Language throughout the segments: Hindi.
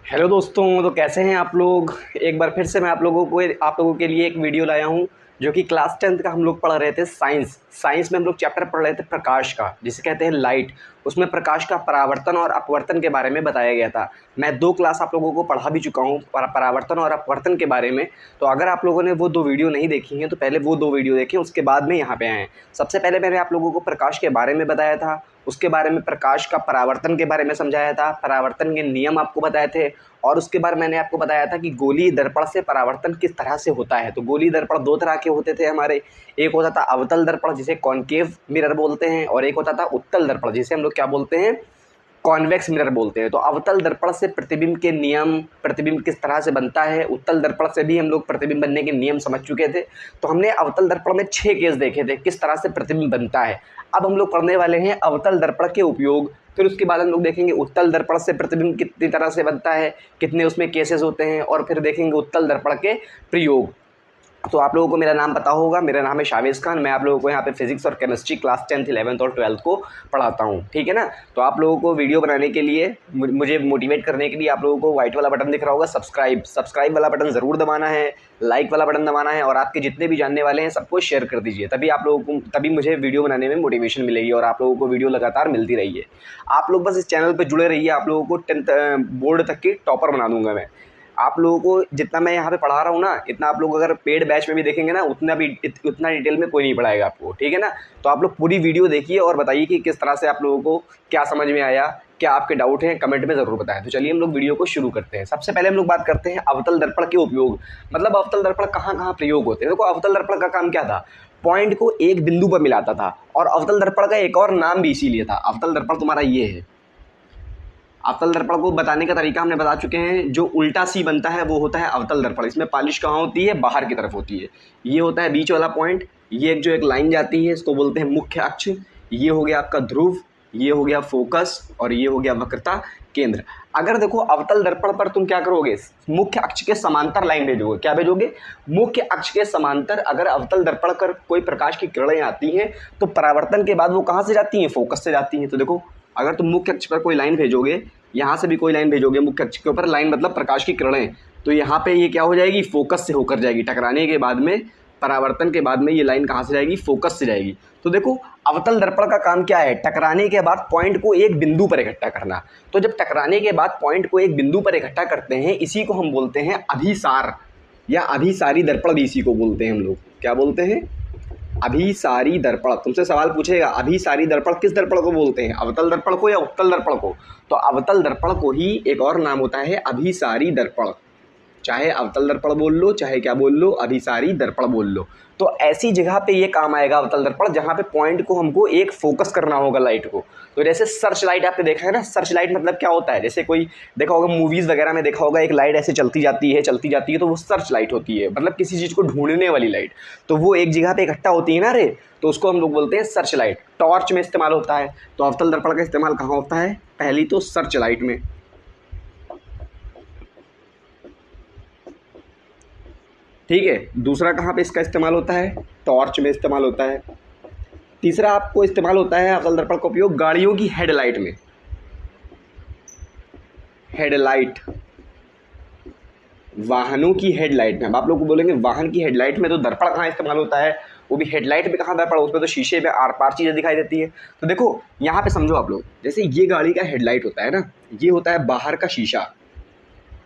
हेलो दोस्तों, तो कैसे हैं आप लोग। एक बार फिर से मैं आप लोगों के लिए एक वीडियो लाया हूं जो कि क्लास 10th का हम लोग पढ़ रहे थे। साइंस में हम लोग चैप्टर पढ़ रहे थे प्रकाश का, जिसे कहते हैं लाइट। उसमें प्रकाश का परावर्तन और अपवर्तन के बारे में बताया गया था। मैं 2 क्लास आप लोगों को पढ़ा भी चुका हूं परावर्तन और अपवर्तन के बारे में। तो अगर आप लोगों ने वो 2 वीडियो नहीं देखी हैं तो पहले वो 2 वीडियो देखें, उसके बाद में यहाँ पे आएँ। सबसे पहले मैंने आप लोगों को प्रकाश के बारे में बताया था, उसके बारे में प्रकाश का परावर्तन के बारे में समझाया था, परावर्तन के नियम आपको बताए थे, और उसके बाद मैंने आपको बताया था कि गोलीय दर्पण से परावर्तन किस तरह से होता है। तो गोलीय दर्पण 2 तरह के होते थे हमारे। एक होता था अवतल दर्पण, जिसे कॉनकेव मिरर बोलते हैं, और एक होता था उत्तल दर्पण, जिसे हम लोग क्या बोलते हैं, कॉन्वेक्स मिरर बोलते हैं। तो अवतल दर्पण से प्रतिबिंब के नियम, प्रतिबिंब किस तरह से बनता है, उत्तल दर्पण से भी हम लोग प्रतिबिंब बनने के नियम समझ चुके थे। तो हमने अवतल दर्पण में 6 केस देखे थे किस तरह से प्रतिबिंब बनता है। अब हम लोग पढ़ने वाले हैं अवतल दर्पण के उपयोग। फिर उसके बाद हम लोग देखेंगे उत्तल दर्पण से प्रतिबिंब कितनी तरह से बनता है, कितने उसमें केसेस होते हैं, और फिर देखेंगे उत्तल दर्पण के प्रयोग। तो आप लोगों को मेरा नाम पता होगा, मेरा नाम है शावेज़ खान। मैं आप लोगों को यहाँ पे फिजिक्स और केमिस्ट्री क्लास 10th 11th और 12th को पढ़ाता हूँ, ठीक है ना। तो आप लोगों को वीडियो बनाने के लिए, मुझे मोटिवेट करने के लिए, आप लोगों को व्हाइट वाला बटन दिख रहा होगा, सब्सक्राइब वाला बटन ज़रूर दबाना है, लाइक वाला बटन दबाना है, और आपके जितने भी जानने वाले हैं सबको शेयर कर दीजिए। तभी मुझे वीडियो बनाने में मोटिवेशन मिलेगी और आप लोगों को वीडियो लगातार मिलती रही है। आप लोग बस इस चैनल पर जुड़े रहिए। आप लोगों को 10th बोर्ड तक की टॉपर बना दूंगा मैं। आप लोगों को जितना मैं यहाँ पे पढ़ा रहा हूँ ना, इतना आप लोग अगर पेड बैच में भी देखेंगे ना, उतना डिटेल में कोई नहीं पढ़ाएगा आपको, ठीक है ना। तो आप लोग पूरी वीडियो देखिए और बताइए कि किस तरह से आप लोगों को क्या समझ में आया, क्या आपके डाउट हैं, कमेंट में ज़रूर बताएं। तो चलिए हम लोग वीडियो को शुरू करते हैं। सबसे पहले हम लोग बात करते हैं अवतल दर्पण के उपयोग, मतलब अवतल दर्पण कहाँ कहाँ प्रयोग होते हैं। देखो, अवतल दर्पण का काम क्या था, पॉइंट को एक बिंदु पर मिलाता था। और अवतल दर्पण का एक और नाम भी इसीलिए था। अवतल दर्पण तुम्हारा ये है। अवतल दर्पण को बताने का तरीका हमने बता चुके हैं। जो उल्टा सी बनता है वो होता है अवतल दर्पण। इसमें पॉलिश कहाँ होती है, बाहर की तरफ होती है। ये होता है बीच वाला पॉइंट। ये एक लाइन जाती है, इसको बोलते हैं मुख्य अक्ष। ये हो गया आपका ध्रुव, ये हो गया फोकस, और ये हो गया वक्रता केंद्र। अगर देखो अवतल दर्पण पर तुम क्या करोगे, मुख्य अक्ष के समांतर लाइन भेजोगे। क्या भेजोगे, मुख्य अक्ष के समांतर। अगर अवतल दर्पण पर कोई प्रकाश की किरणें आती हैं तो परावर्तन के बाद वो कहाँ से जाती हैं, फोकस से जाती हैं। तो देखो, अगर तुम मुख्य अक्ष पर कोई लाइन भेजोगे, यहाँ से भी कोई लाइन भेजोगे मुख्य अक्ष के ऊपर, लाइन मतलब प्रकाश की किरणें, तो यहाँ पे ये क्या हो जाएगी, फोकस से होकर जाएगी। टकराने के बाद में, परावर्तन के बाद में ये लाइन कहाँ से जाएगी, फोकस से जाएगी। तो देखो, अवतल दर्पण का काम क्या है, टकराने के बाद पॉइंट को एक बिंदु पर इकट्ठा करना। तो जब टकराने के बाद पॉइंट को एक बिंदु पर इकट्ठा करते हैं, इसी को हम बोलते हैं अभिसार, या अभिसारी दर्पण भी इसी को बोलते हैं हम लोग। क्या बोलते हैं, अभिसारी दर्पण। तुमसे सवाल पूछेगा, अभिसारी दर्पण किस दर्पण को बोलते हैं, अवतल दर्पण को या उत्तल दर्पण को। तो अवतल दर्पण को ही एक और नाम होता है अभिसारी दर्पण। चाहे अवतल दर्पण बोल लो, चाहे क्या बोल लो, अभिसारी दर्पण बोल लो। तो ऐसी जगह पे ये काम आएगा अवतल दर्पण, जहाँ पे पॉइंट को हमको एक फोकस करना होगा, लाइट को। तो जैसे सर्च लाइट आपने देखा है ना, सर्च लाइट मतलब क्या होता है, जैसे कोई देखा होगा मूवीज़ वगैरह में, देखा होगा एक लाइट ऐसे चलती जाती है, तो वो सर्च लाइट होती है, मतलब किसी चीज़ को ढूंढने वाली लाइट। तो वो एक जगह पे इकट्ठा होती है ना रे, तो उसको हम लोग बोलते हैं सर्च लाइट। टॉर्च में इस्तेमाल होता है। तो अवतल दर्पण का इस्तेमाल कहाँ होता है, पहली तो सर्च लाइट में, ठीक है। दूसरा कहाँ पे इसका इस्तेमाल होता है, टॉर्च में इस्तेमाल होता है। तीसरा आपको इस्तेमाल होता है अवतल दर्पण का उपयोग गाड़ियों की हेडलाइट में। हेडलाइट, वाहनों की हेडलाइट में। अब आप लोग को बोलेंगे वाहन की हेडलाइट में तो दर्पण कहाँ इस्तेमाल होता है, वो भी हेडलाइट में कहाँ दर्पण, उसमें तो शीशे में आर पार चीज़ें दिखाई देती है। तो देखो यहाँ पे समझो आप लोग, जैसे ये गाड़ी का हेडलाइट होता है ना, ये होता है बाहर का शीशा,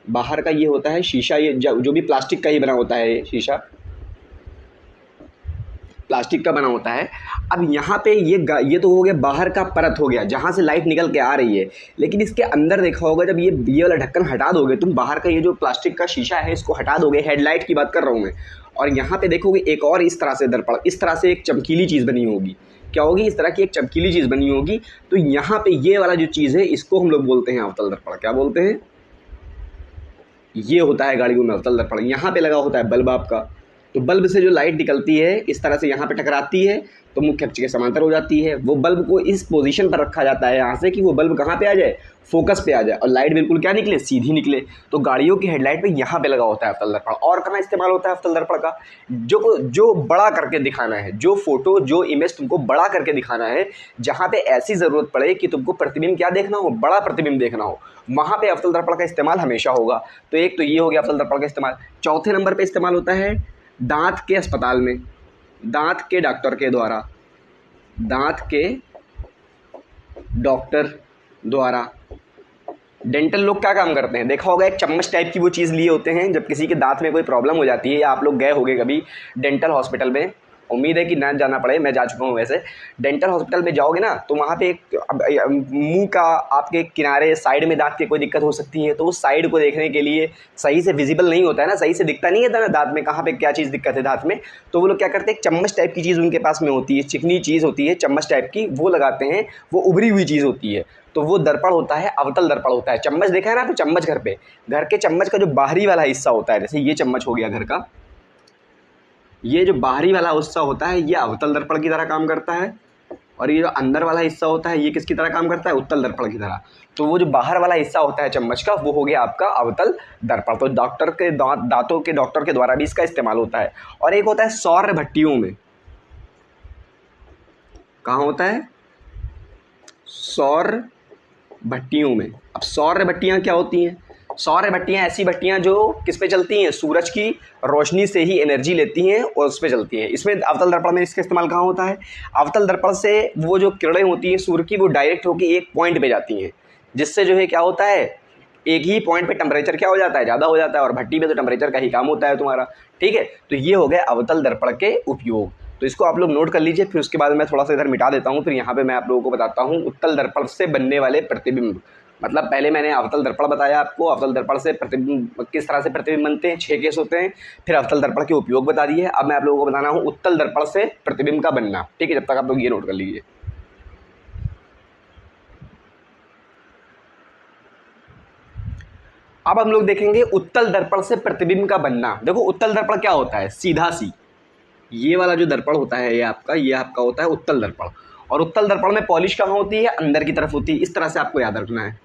बाहर का ये होता है शीशा, ये जो भी प्लास्टिक का ही बना होता है, ये शीशा प्लास्टिक का बना होता है। अब यहाँ पे ये तो हो गया बाहर का परत हो गया, जहाँ से लाइट निकल के आ रही है। लेकिन इसके अंदर देखा होगा, जब ये वाला ढक्कन हटा दोगे तुम, बाहर का ये जो प्लास्टिक का शीशा है इसको हटा दोगे, हेडलाइट की बात कर रहा हूँ मैं, और यहाँ पे देखोगे एक और इस तरह से दर्पण, इस तरह से एक चमकीली चीज़ बनी होगी। क्या होगी, इस तरह की एक चमकीली चीज़ बनी होगी। तो यहाँ पे ये वाला जो चीज़ है, इसको हम लोग बोलते हैं अवतल दर्पण। क्या बोलते हैं, ये होता है गाड़ियों में अवतल दर्पण। यहाँ पे लगा होता है बल्ब आपका, तो बल्ब से जो लाइट निकलती है इस तरह से यहाँ पे टकराती है तो मुख्य अक्ष के समांतर हो जाती है। वो बल्ब को इस पोजीशन पर रखा जाता है यहाँ से कि वो बल्ब कहाँ पे आ जाए, फोकस पे आ जाए, और लाइट बिल्कुल क्या निकले, सीधी निकले। तो गाड़ियों की हेडलाइट पे यहाँ पे लगा होता है अवतल दर्पण। और कहाँ इस्तेमाल होता है अवतल दर्पण का, जो बड़ा करके दिखाना है, जो फोटो जो इमेज तुमको बड़ा करके दिखाना है, जहाँ पे ऐसी ज़रूरत पड़े कि तुमको प्रतिबिंब क्या देखना हो, बड़ा प्रतिबिंब देखना हो, वहाँ पे अवतल दर्पण का इस्तेमाल हमेशा होगा। तो एक तो ये हो गया अवतल दर्पण का इस्तेमाल। चौथे नंबर पर इस्तेमाल होता है दांत के अस्पताल में, दांत के डॉक्टर के द्वारा, दांत के डॉक्टर द्वारा। डेंटल लोग क्या काम करते हैं, देखा होगा एक चम्मच टाइप की वो चीज़ लिए होते हैं जब किसी के दांत में कोई प्रॉब्लम हो जाती है, या आप लोग गए होंगे कभी डेंटल हॉस्पिटल में, उम्मीद है कि ना जाना पड़े, मैं जा चुका हूँ वैसे। डेंटल हॉस्पिटल में जाओगे ना तो वहाँ पे एक मुंह का आपके किनारे साइड में दांत की कोई दिक्कत हो सकती है, तो उस साइड को देखने के लिए सही से विजिबल नहीं होता है ना, सही से दिखता नहीं है ना दांत में कहाँ पे क्या चीज़ दिक्कत है दांत में, तो वो लोग क्या करते हैं, एक चम्मच टाइप की चीज़ उनके पास में होती है, चिकनी चीज़ होती है चम्मच टाइप की, वो लगाते हैं, वो उभरी हुई चीज़ होती है, तो वो दर्पण होता है, अवतल दर्पण होता है। चम्मच देखा है ना, तो चम्मच घर के चम्मच का जो बाहरी वाला हिस्सा होता है, जैसे ये चम्मच हो गया घर का, ये जो बाहरी वाला हिस्सा होता है ये अवतल दर्पण की तरह काम करता है, और ये जो अंदर वाला हिस्सा होता है ये किसकी तरह काम करता है, उत्तल दर्पण की तरह। तो वो जो बाहर वाला हिस्सा होता है चम्मच का, वो हो गया आपका अवतल दर्पण। तो डॉक्टर के दांतों के डॉक्टर के द्वारा भी इसका इस्तेमाल होता है। और एक होता है सौर भट्टियों में, कहाँ होता है, सौर भट्टियों में। अब सौर भट्टियाँ क्या होती हैं, सौर भट्टियाँ ऐसी भट्टियाँ जो किस पे चलती हैं, सूरज की रोशनी से ही एनर्जी लेती हैं और उस पे चलती हैं। इसमें अवतल दर्पण में इसका इस्तेमाल कहाँ होता है, अवतल दर्पण से वो जो किरणें होती हैं सूर्य की, वो डायरेक्ट होकर एक पॉइंट पे जाती हैं, जिससे जो है क्या होता है, एक ही पॉइंट पे टेम्परेचर क्या हो जाता है, ज़्यादा हो जाता है, और भट्टी में तो टेम्परेचर का ही काम होता है तुम्हारा, ठीक है। तो ये हो गया अवतल दर्पण के उपयोग। तो इसको आप लोग नोट कर लीजिए, फिर उसके बाद मैं थोड़ा सा इधर मिटा देता हूँ, फिर यहाँ पे मैं आप लोगों को बताता हूँ उत्तल दर्पण से बनने वाले प्रतिबिंब। मतलब पहले मैंने अवतल दर्पण बताया आपको, अवतल दर्पण से प्रतिबिंब किस तरह से प्रतिबिंब बनते हैं, 6 केस होते हैं, फिर अवतल दर्पण के उपयोग बता दिए। अब मैं आप लोगों को बताना हूँ उत्तल दर्पण से प्रतिबिंब का बनना, ठीक है। जब तक आप लोग ये नोट कर लीजिए। अब हम लोग देखेंगे उत्तल दर्पण से प्रतिबिंब का बनना। देखो उत्तल दर्पण क्या होता है, सीधा सी ये वाला जो दर्पण होता है ये आपका होता है उत्तल दर्पण। और उत्तल दर्पण में पॉलिश कहाँ होती है, अंदर की तरफ होती है, इस तरह से आपको याद रखना है।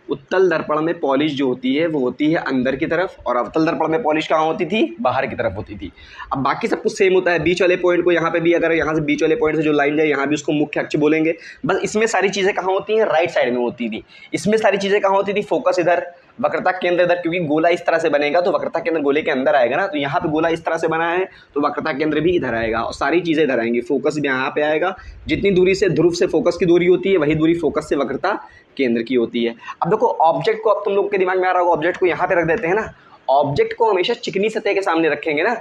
उत्तल दर्पण में पॉलिश जो होती है वो होती है अंदर की तरफ, और अवतल दर्पण में पॉलिश कहाँ होती थी, बाहर की तरफ होती थी। अब बाकी सब कुछ सेम होता है, बीच वाले पॉइंट को यहाँ पे भी, अगर यहाँ से बीच वाले पॉइंट से जो लाइन जाए यहाँ भी उसको मुख्य अक्ष बोलेंगे। बस इसमें सारी चीज़ें कहाँ होती हैं, राइट साइड में होती थी। इसमें सारी चीज़ें कहाँ होती थी, फोकस इधर, वक्रता केंद्र इधर, क्योंकि गोला इस तरह से बनेगा तो वक्रता केंद्र गोले के अंदर आएगा ना, तो यहाँ पे गोला इस तरह से बना है तो वक्रता केंद्र भी इधर आएगा, और सारी चीज़ें इधर आएंगी, फोकस भी यहाँ पे आएगा। जितनी दूरी से ध्रुव से फोकस की दूरी होती है वही दूरी फोकस से वक्रता केंद्र की होती है। अब देखो ऑब्जेक्ट को, अब तुम लोग के दिमाग में आ रहा होगा, ऑब्जेक्ट को यहाँ पे रख देते हैं ना, ऑब्जेक्ट को हमेशा चिकनी सतह के सामने रखेंगे ना।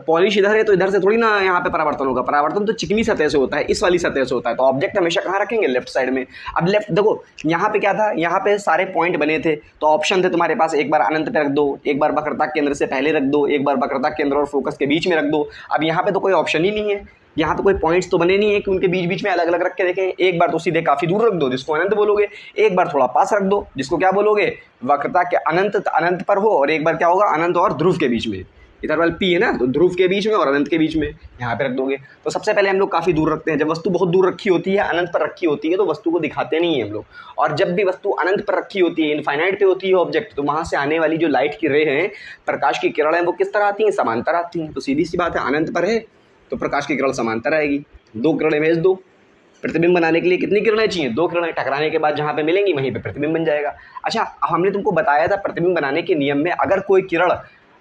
पॉलिश इधर है तो इधर से थोड़ी ना यहाँ पे परावर्तन होगा, परावर्तन तो चिकनी सतह से होता है, इस वाली सतह से होता है। तो ऑब्जेक्ट हमेशा कहाँ रखेंगे, लेफ्ट साइड में। अब लेफ्ट देखो यहाँ पे क्या था, यहाँ पे सारे पॉइंट बने थे, तो ऑप्शन थे तुम्हारे पास, एक बार अनंत पे रख दो, एक बार वक्रता केंद्र से पहले रख दो, एक बार वक्रता केंद्र और फोकस के बीच में रख दो। अब यहाँ पे तो कोई ऑप्शन ही नहीं है, यहाँ तो कोई पॉइंट्स तो बने नहीं है कि उनके बीच बीच में अलग अलग रख के देखें। एक बार तो सीधे काफ़ी दूर रख दो जिसको अनंत बोलोगे, एक बार थोड़ा पास रख दो जिसको क्या बोलोगे, वक्रता के अनंत पर हो, और एक बार क्या होगा, अनंत और ध्रुव के बीच में, इधर वाला पी है ना, तो ध्रुव के बीच में और अनंत के बीच में यहाँ पे रख दोगे। तो सबसे पहले हम लोग काफ़ी दूर रखते हैं, जब वस्तु बहुत दूर रखी होती है, अनंत पर रखी होती है, तो वस्तु को दिखाते नहीं है हम लोग। और जब भी वस्तु अनंत पर रखी होती है, इनफाइनाइट पे होती है ऑब्जेक्ट, तो वहाँ से आने वाली जो लाइट की रे हैं, प्रकाश की किरण है, वो किस तरह आती हैं, समांतर आती हैं। तो सीधी सी बात है, अनंत पर है तो प्रकाश की किरण समांतर आएगी। 2 किरणें भेज दो, प्रतिबिंब बनाने के लिए कितनी किरणें चाहिए, 2 किरणें, टकराने के बाद जहाँ पे मिलेंगी वहीं पे प्रतिबिंब बन जाएगा। अच्छा, अब हमने तुमको बताया था प्रतिबिंब बनाने के नियम में, अगर कोई किरण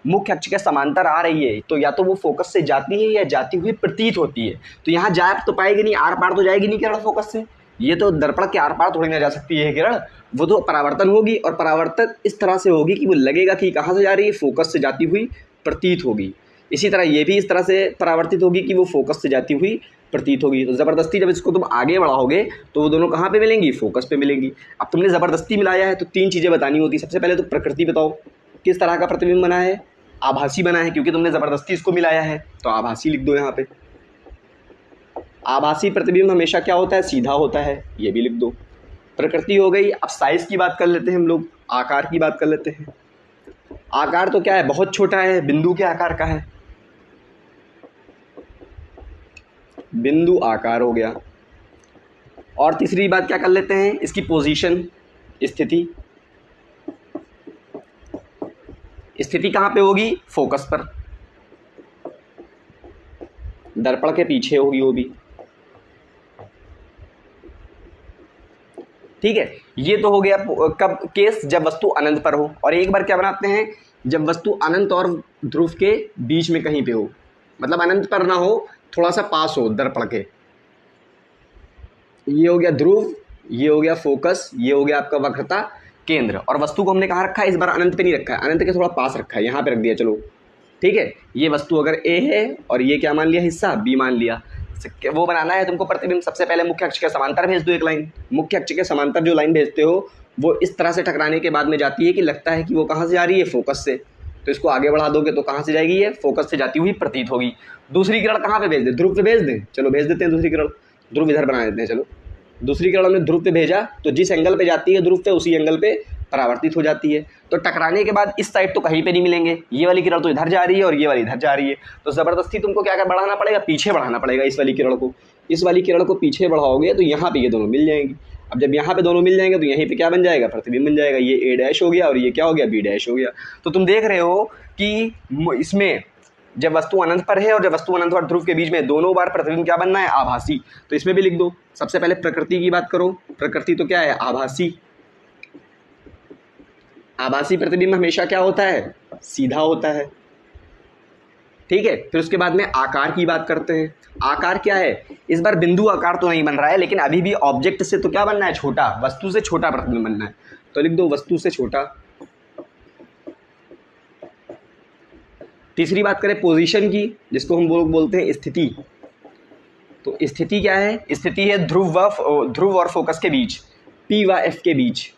मुख्य अक्ष के समांतर आ रही है तो या तो वो फोकस से जाती है या जाती हुई प्रतीत होती है। तो यहाँ जा तो पाएगी नहीं, आर पार तो जाएगी नहीं किरण फोकस से, ये तो दर्पण के आर पार थोड़ी ना जा सकती है किरण, वो तो परावर्तन होगी, और परावर्तन इस तरह से होगी कि वो लगेगा कि कहाँ से जा रही है, फोकस से जाती हुई प्रतीत होगी। इसी तरह ये भी इस तरह से परावर्तित होगी कि वो फोकस से जाती हुई प्रतीत होगी। तो ज़बरदस्ती जब इसको तुम आगे बढ़ाओगे तो वो दोनों कहाँ पे मिलेंगी, फोकस पे मिलेंगी। अब तुमने ज़बरदस्ती मिलाया है तो 3 चीज़ें बतानी होती। सबसे पहले तो प्रकृति बताओ, किस तरह का प्रतिबिंब बना है, आभासी बना है, क्योंकि तुमने ज़बरदस्ती इसको मिलाया है तो आभासी लिख दो यहाँ पे। आभासी प्रतिबिंब हमेशा क्या होता है, सीधा होता है, ये भी लिख दो। प्रकृति हो गई। अब साइज़ की बात कर लेते हैं हम लोग, आकार की बात कर लेते हैं। आकार तो क्या है, बहुत छोटा है, बिंदु के आकार का है, बिंदु आकार हो गया। और तीसरी बात क्या कर लेते हैं, इसकी पोजीशन, स्थिति। स्थिति कहाँ पे होगी, फोकस पर, दर्पण के पीछे होगी वो भी। ठीक है, ये तो हो गया कब केस, जब वस्तु अनंत पर हो। और एक बार क्या बनाते हैं, जब वस्तु अनंत और ध्रुव के बीच में कहीं पे हो, मतलब अनंत पर ना हो, थोड़ा सा पास हो दर्पण के। ये हो गया ध्रुव, ये हो गया फोकस, ये हो गया आपका वक्रता केंद्र। और वस्तु को हमने कहाँ रखा है, इस बार अनंत पे नहीं रखा है, अनंत के थोड़ा पास रखा है, यहाँ पे रख दिया। चलो ठीक है, ये वस्तु अगर ए है और ये क्या मान लिया, हिस्सा बी मान लिया। वो बनाना है तुमको प्रतिबिंब, सबसे पहले मुख्य अक्ष के समांतर भेज दो एक लाइन। मुख्य अक्ष के समांतर जो लाइन भेजते हो वो इस तरह से टकराने के बाद में जाती है कि लगता है कि वो कहाँ से जा रही है, फोकस से। तो इसको आगे बढ़ा दोगे तो कहाँ से जाएगी, ये फोकस से जाती हुई प्रतीत होगी। दूसरी किरण कहाँ पे भेज दें, ध्रुव पे भेज दें। चलो भेज देते हैं दूसरी किरण, ध्रुव इधर बना देते हैं। चलो दूसरी किरण हमने ध्रुव पे भेजा तो जिस एंगल पे जाती है ध्रुव पे, उसी एंगल पे परावर्तित हो जाती है। तो टकराने के बाद इस साइड तो कहीं पे नहीं मिलेंगे, ये वाली किरण तो इधर जा रही है और ये वाली इधर जा रही है। तो ज़बरदस्ती तुमको क्या बढ़ाना पड़ेगा, पीछे बढ़ाना पड़ेगा इस वाली किरण को। इस वाली किरण को पीछे बढ़ाओगे तो यहाँ पे ये दोनों मिल जाएंगी। अब जब यहाँ पे दोनों मिल जाएंगे तो यहीं पे क्या बन जाएगा, प्रतिबिंब बन जाएगा। ये ए डैश हो गया और ये क्या हो गया, बी डैश हो गया। तो तुम देख रहे हो कि इसमें जब वस्तु अनंत पर है और जब वस्तु अनंत और ध्रुव के बीच में दोनों बार प्रतिबिंब क्या बनना है, आभासी। तो इसमें भी लिख दो, सबसे पहले प्रकृति की बात करो। प्रकृति तो क्या है, आभासी। आभासी प्रतिबिंब हमेशा क्या होता है, सीधा होता है। ठीक है, फिर उसके बाद में आकार की बात करते हैं। आकार क्या है, इस बार बिंदु आकार तो नहीं बन रहा है, लेकिन अभी भी ऑब्जेक्ट से तो क्या बनना है, छोटा, वस्तु से छोटा प्रतिबिंब बनना है। तो लिख दो वस्तु से छोटा। तीसरी बात करें पोजीशन की, जिसको हम बोलते हैं स्थिति। तो स्थिति क्या है, स्थिति है ध्रुव और फोकस के बीच, पी व एफ के बीच।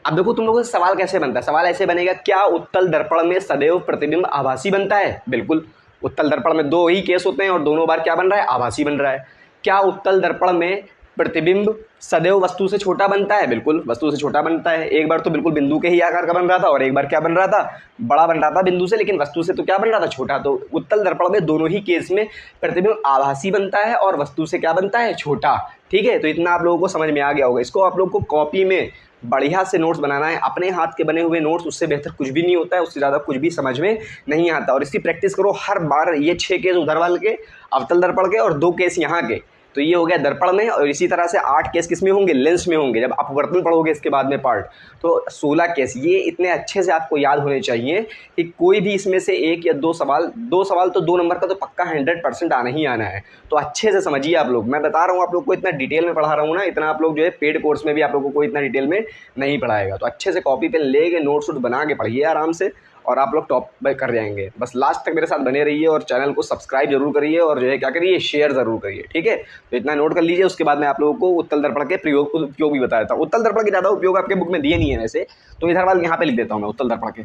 अब देखो तुम लोगों से सवाल कैसे बनता है, सवाल ऐसे बनेगा, क्या उत्तल दर्पण में सदैव प्रतिबिंब आभासी बनता है। बिल्कुल, उत्तल दर्पण में दो ही केस होते हैं और दोनों बार क्या बन रहा है, आभासी बन रहा है। क्या उत्तल दर्पण में प्रतिबिंब सदैव वस्तु से छोटा बनता है। बिल्कुल, वस्तु से छोटा बनता है। एक बार तो बिल्कुल बिंदु के ही आकार का बन रहा था और एक बार क्या बन रहा था, बड़ा बन रहा था बिंदु से, लेकिन वस्तु से तो क्या बन रहा था, छोटा। तो उत्तल दर्पण में दोनों ही केस में प्रतिबिंब आभासी बनता है और वस्तु से क्या बनता है, छोटा। ठीक है, तो इतना आप लोगों को समझ में आ गया होगा। इसको आप लोग को कॉपी में बढ़िया से नोट्स बनाना है। अपने हाथ के बने हुए नोट्स, उससे बेहतर कुछ भी नहीं होता है, उससे ज़्यादा कुछ भी समझ में नहीं आता। और इसकी प्रैक्टिस करो हर बार। ये 6 केस उधर वाले के, अवतल दर्पण के, और 2 केस यहाँ के। तो ये हो गया दर्पण में, और इसी तरह से 8 केस किस में होंगे, लेंस में होंगे। जब अपवर्तन पढ़ोगे इसके बाद में पार्ट, तो 16 केस। ये इतने अच्छे से आपको याद होने चाहिए कि कोई भी इसमें से 1 या 2 सवाल, 2 सवाल तो 2 नंबर का तो पक्का 100% आना ही आना है। तो अच्छे से समझिए आप लोग। मैं बता रहा हूँ आप लोग को, इतना डिटेल में पढ़ा रहा हूँ ना, इतना आप लोग जो है पेड कोर्स में भी आप लोगों को इतना डिटेल में नहीं पढ़ाएगा। तो अच्छे से कॉपी पेन लेके नोट्स बना के पढ़िए आराम से, और आप लोग टॉप कर जाएंगे। बस लास्ट तक मेरे साथ बने रहिए और चैनल को सब्सक्राइब जरूर करिए, और जो है क्या करिए, शेयर ज़रूर करिए। ठीक है, तो इतना नोट कर लीजिए। उसके बाद मैं आप लोगों को उत्तल दर्पण के उपयोग भी बताया था। उत्तल दर्पण के ज़्यादा उपयोग आपके बुक में दिए नहीं है वैसे, तो इधर वाले यहाँ पे लिख देता हूँ मैं, उत्तल दर्पण के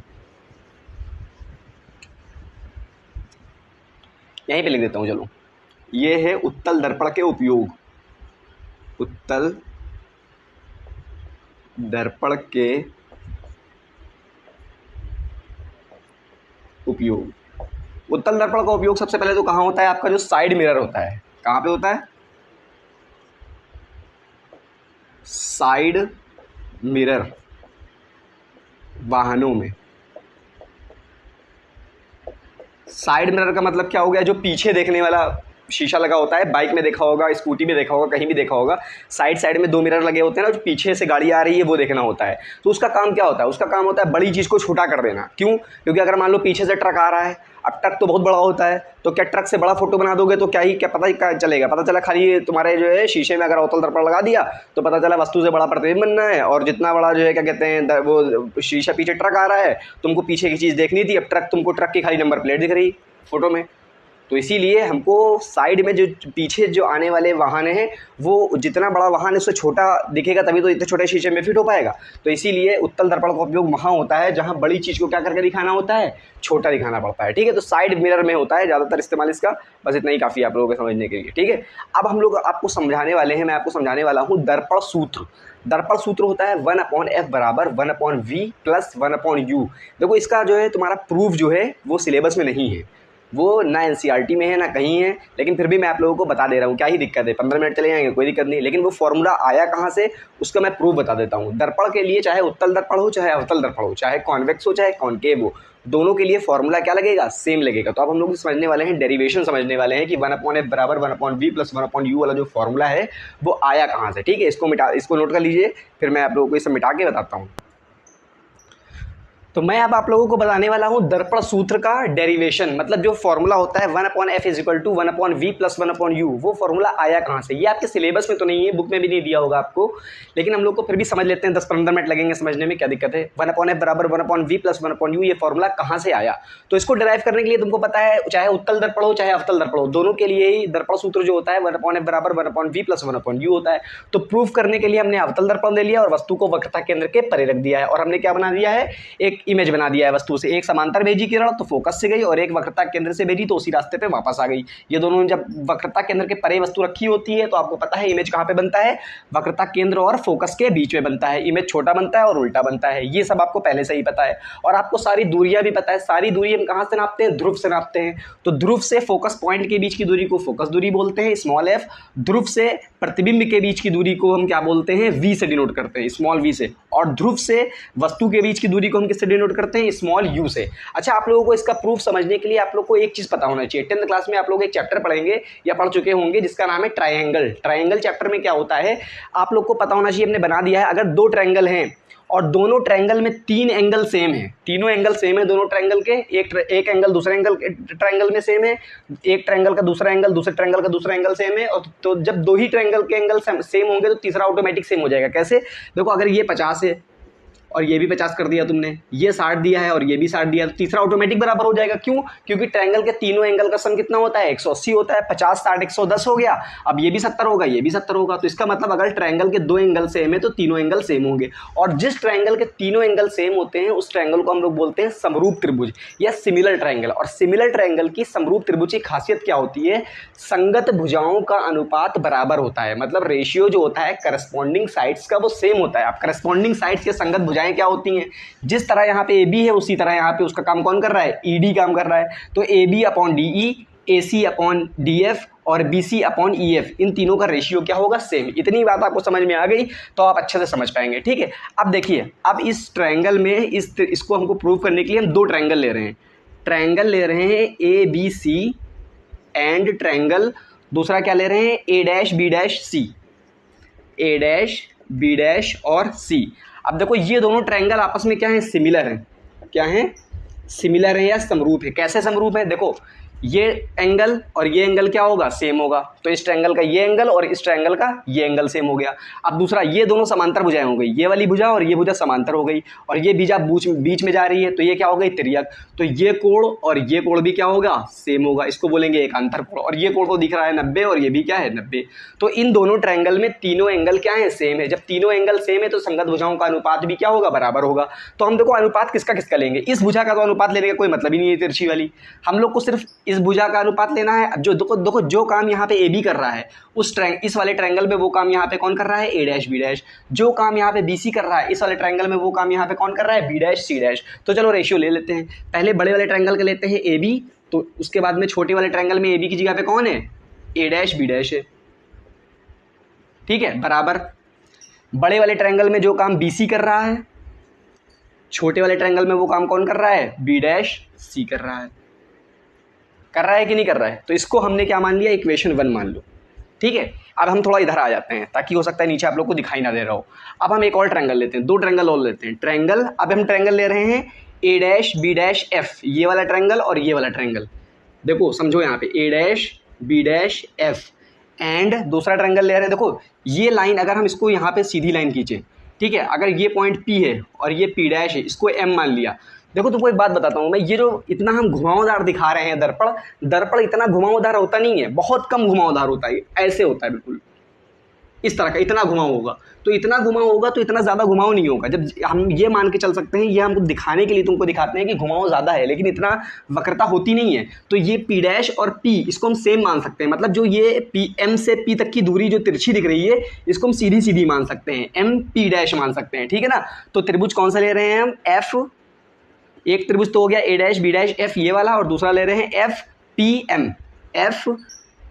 यहीं पे लिख देता हूँ। चलो, ये है उत्तल दर्पण के उपयोग। उत्तल दर्पण के उपयोग। उत्तल दर्पण का उपयोग सबसे पहले तो कहाँ होता है, आपका जो साइड मिरर होता है, कहाँ पे होता है, साइड मिरर वाहनों में। साइड मिरर का मतलब क्या हो गया, जो पीछे देखने वाला शीशा लगा होता है। बाइक में देखा होगा, स्कूटी में देखा होगा, कहीं भी देखा होगा, साइड में 2 मिरर लगे होते हैं ना, जो पीछे से गाड़ी आ रही है वो देखना होता है। तो उसका काम क्या होता है, उसका काम होता है बड़ी चीज़ को छोटा कर देना। क्यों, क्योंकि अगर मान लो पीछे से ट्रक आ रहा है, अब ट्रक तो बहुत बड़ा होता है, तो क्या ट्रक से बड़ा फोटो बना दोगे तो क्या पता ही क्या चलेगा। पता चला खाली तुम्हारे जो है शीशे में अगर अवतल दर्पण लगा दिया तो पता चला वस्तु से बड़ा प्रतिबिंब बनना है, और जितना बड़ा जो है क्या कहते हैं वो शीशा, पीछे ट्रक आ रहा है, तुमको पीछे की चीज़ देखनी थी, अब ट्रक, तुमको ट्रक की खाली नंबर प्लेट दिख रही फोटो में। तो इसीलिए हमको साइड में जो पीछे जो आने वाले वाहन हैं वो जितना बड़ा वाहन है उससे छोटा दिखेगा, तभी तो इतने छोटे शीशे में फिट हो पाएगा। तो इसीलिए उत्तल दर्पण का उपयोग वहाँ होता है जहाँ बड़ी चीज़ को क्या करके दिखाना होता है, छोटा दिखाना पड़ता है। ठीक है, तो साइड मिरर में होता है ज़्यादातर इस्तेमाल इसका। बस इतना ही काफ़ी आप लोगों को समझने के लिए। ठीक है, अब हम लोग आपको समझाने वाले हैं, मैं आपको समझाने वाला हूँ दर्पण सूत्र। दर्पण सूत्र होता है 1/f बराबर 1/v प्लस 1/u। देखो इसका जो है तुम्हारा प्रूफ जो है वो सिलेबस में नहीं है, वो ना एनसीईआरटी में है ना कहीं है, लेकिन फिर भी मैं आप लोगों को बता दे रहा हूँ। क्या ही दिक्कत है, 15 मिनट चले जाएंगे, कोई दिक्कत नहीं। लेकिन वो फॉर्मूला आया कहाँ से उसका मैं प्रूफ बता देता हूँ। दर्पण के लिए चाहे उत्तल दर्पण हो चाहे अवतल दर्पण हो, चाहे कॉन्वेक्स हो चाहे कॉन्केव हो, दोनों के लिए फॉर्मूला क्या लगेगा, सेम लगेगा। तो अब हम लोग समझने वाले हैं, डेरिवेशन समझने वाले हैं कि 1/f बराबर 1/v प्लस 1/u वाला जो फॉर्मूला है वो आया कहाँ से। ठीक है, इसको नोट कर लीजिए, फिर मैं आप लोगों को इसे मिटा के बताता हूँ। तो मैं अब आप लोगों को बताने वाला हूं दर्पण सूत्र का डेरिवेशन, मतलब जो फॉर्मूला होता है 1/f = 1/v प्लस 1/u, वो फॉर्मूला आया कहां से। ये आपके सिलेबस में तो नहीं है, बुक में भी नहीं दिया होगा आपको, लेकिन हम लोग को फिर भी समझ लेते हैं। 10-15 मिनट लगेंगे समझने में, क्या दिक्कत है। 1/f बराबर 1/v प्लस 1/u, ये फॉर्मूला कहां से आया। तो इसको डिराइव करने के लिए तुमको पता है, चाहे उत्तल दर्पण हो चाहे अवतल दर्पण हो, दोनों के लिए ही दर्पण सूत्र जो होता है 1/f बराबर 1/v प्लस 1/u होता है। तो प्रूफ करने के लिए हमने अवतल दर्पण ले लिया और वस्तु को वक्रता केंद्र के परे रख दिया है, और हमने क्या बना दिया है, एक इमेज बना दिया है वस्तु से। एक समांतर भेजी किरण तो फोकस से गई, और एक वक्रता केंद्र से भेजी तो उसी रास्ते पे वापस आ गई। ये दोनों जब वक्रता केंद्र के परे वस्तु रखी होती है तो आपको पता है इमेज कहां पे बनता है, वक्रता केंद्र और फोकस के बीच में बनता है। इमेज छोटा बनता है और उल्टा बनता है, ये सब आपको पहले से ही पता है। और आपको सारी दूरियां भी पता है। सारी दूरी हम कहां से नापते हैं, ध्रुव से नापते हैं। तो ध्रुव से फोकस पॉइंट के बीच की दूरी को फोकस दूरी बोलते हैं, स्मॉल f। ध्रुव से प्रतिबिंब के बीच की दूरी को हम क्या बोलते हैं, v से डिनोट करते हैं, स्मॉल v से। और ध्रुव से वस्तु के बीच की दूरी को हम किससे डिनोट करते हैं, स्मॉल u से। अच्छा, आप लोगों को इसका प्रूफ समझने के लिए आप लोग को एक चीज पता होना चाहिए। 10th क्लास में आप लोग एक चैप्टर पढ़ेंगे या पढ़ चुके होंगे जिसका नाम है ट्रायंगल। ट्रायंगल चैप्टर में क्या होता है आप लोग को पता होना चाहिए, हमने बना दिया है। अगर दो ट्रायंगल हैं और दोनों ट्रायंगल में 3 एंगल सेम है, तीनों एंगल सेम है दोनों ट्रायंगल के, एक एंगल दूसरे एंगल ट्रायंगल में सेम है, एक ट्रायंगल का दूसरा एंगल दूसरे ट्रायंगल का दूसरा एंगल सेम है, और तो जब दो ही ट्रायंगल के एंगल सेम होंगे तो तीसरा ऑटोमेटिक सेम हो जाएगा। कैसे, देखो अगर ये 50 है और ये भी 50 कर दिया तुमने, ये 60 दिया है और ये भी 60 दिया, तो तीसरा ऑटोमेटिक बराबर हो जाएगा। क्यों, क्योंकि ट्रायंगल के तीनों एंगल का सम कितना होता है, 180 होता है। 50 60 110 हो गया। अब ये भी 70 होगा, ये भी 70 होगा। तो इसका मतलब अगर ट्रायंगल के 2 एंगल सेम है तो तीनों एंगल सेम होंगे। और जिस ट्रायंगल के तीनों एंगल सेम होते हैं उस ट्रायंगल को हम लोग बोलते हैं समरूप त्रिभुज या सिमिलर ट्रायंगल। और सिमिलर ट्रायंगल की समरूप त्रिभुज की खासियत क्या होती है, संगत भुजाओं का अनुपात बराबर होता है। मतलब रेशियो जो होता है करस्पॉन्डिंग साइड्स का वो सेम होता है। अब करस्पॉन्डिंग साइड्स के संगत भुजाएं क्या होती हैं, जिस तरह यहाँ पे AB है उसी तरह यहाँ पे उसका काम कौन कर रहा है, ED काम कर रहा है। तो AB/DE, AC/DF और BC/EF, इन तीनों का रेशियो क्या होगा, सेम। इतनी बात आपको समझ में आ गई तो आप अच्छे से समझ पाएंगे। ठीक है, अब देखिए, अब इस ट्रायंगल में इसको हमको प्रूव करने के लिए हम 2 ट्रायंगल ले रहे हैं। ट्रायंगल ले रहे हैं ABC एंड ट्रायंगल दूसरा क्या ले रहे हैं, A', B' और C। अब देखो ये दोनों ट्रायंगल आपस में क्या है, सिमिलर हैं। क्या है, सिमिलर है या समरूप है। कैसे समरूप है, देखो ये एंगल और ये एंगल क्या होगा, सेम होगा। तो इस ट्रायंगल का ये एंगल और इस ट्रायंगल का ये एंगल सेम हो गया। अब दूसरा, ये दोनों समांतर भुजाएं हो गई, ये वाली भुजा और ये भुजा समांतर हो गई, और ये भुजा बीच में जा रही है तो ये क्या हो गई, तिर्यक। तो ये कोण और ये कोण भी क्या होगा, सेम होगा। इसको बोलेंगे एकांतर कोण। और ये कोण तो दिख रहा है 90 और ये भी क्या है 90। तो इन दोनों ट्रायंगल में तीनों एंगल क्या है, सेम है। जब तीनों एंगल सेम है तो संगत भुजाओं का अनुपात भी क्या होगा, बराबर होगा। तो हम देखो अनुपात किसका किसका लेंगे, इस भुजा का तो अनुपात लेने का कोई मतलब ही नहीं है तिरछी वाली। हम लोग को सिर्फ इस भुजा का अनुपात लेना है। जो देखो जो काम यहाँ पे AB कर रहा है इस वाले ट्रायंगल में वो काम यहाँ पे कौन कर रहा है, A' B'। जो काम यहाँ पे BC कर रहा है इस वाले ट्रायंगल में वो काम यहाँ पे कौन कर रहा है, B' C'। तो चलो रेशियो ले लेते हैं। पहले बड़े वाले ट्रायंगल के लेते हैं AB, तो उसके बाद में छोटे वाले ट्रायंगल में AB की जगह पे कौन है, A' B' है। ठीक है, बराबर बड़े वाले ट्रायंगल में जो काम BC कर रहा है छोटे वाले ट्रायंगल में वो काम कौन कर रहा है, B' C कर रहा है कि नहीं कर रहा है। तो इसको हमने क्या मान लिया, इक्वेशन 1 मान लो। ठीक है, अब हम थोड़ा इधर आ जाते हैं ताकि हो सकता है नीचे आप लोग को दिखाई ना दे रहा हो। अब हम एक और ट्रायंगल लेते हैं, 2 ट्रायंगल और लेते हैं। ट्रायंगल, अब हम ट्रायंगल ले रहे हैं A' B' F, ये वाला ट्रायंगल और ये वाला ट्रायंगल। देखो समझो यहाँ पे A' B' F एंड दूसरा ट्रायंगल ले रहे हैं। देखो ये लाइन अगर हम इसको यहाँ पे सीधी लाइन खींचे, ठीक है, अगर ये पॉइंट P है और ये P' है, इसको M मान लिया, देखो तुमको एक बात बताता हूँ मैं, ये जो इतना हम घुमावदार दिखा रहे हैं दर्पण, दर्पण इतना घुमावदार होता नहीं है, बहुत कम घुमावदार होता है, ऐसे होता है बिल्कुल इस तरह का, इतना घुमाव होगा। तो इतना घुमाव होगा तो इतना ज़्यादा घुमाव नहीं होगा। जब हम ये मान के चल सकते हैं, ये हमको दिखाने के लिए तुमको दिखाते हैं कि घुमाव ज़्यादा है, लेकिन इतना वक्रता होती नहीं है। तो ये पी डैश और पी, इसको हम सेम मान सकते हैं। मतलब जो ये पी एम से पी तक की दूरी जो तिरछी दिख रही है, इसको हम सीधी सीधी मान सकते हैं, एम पी डैश मान सकते हैं, ठीक है ना। तो त्रिभुज कौन सा ले रहे हैं हम, एफ, एक त्रिभुज तो हो गया A dash B dash F ये वाला, और दूसरा ले रहे हैं F P M, F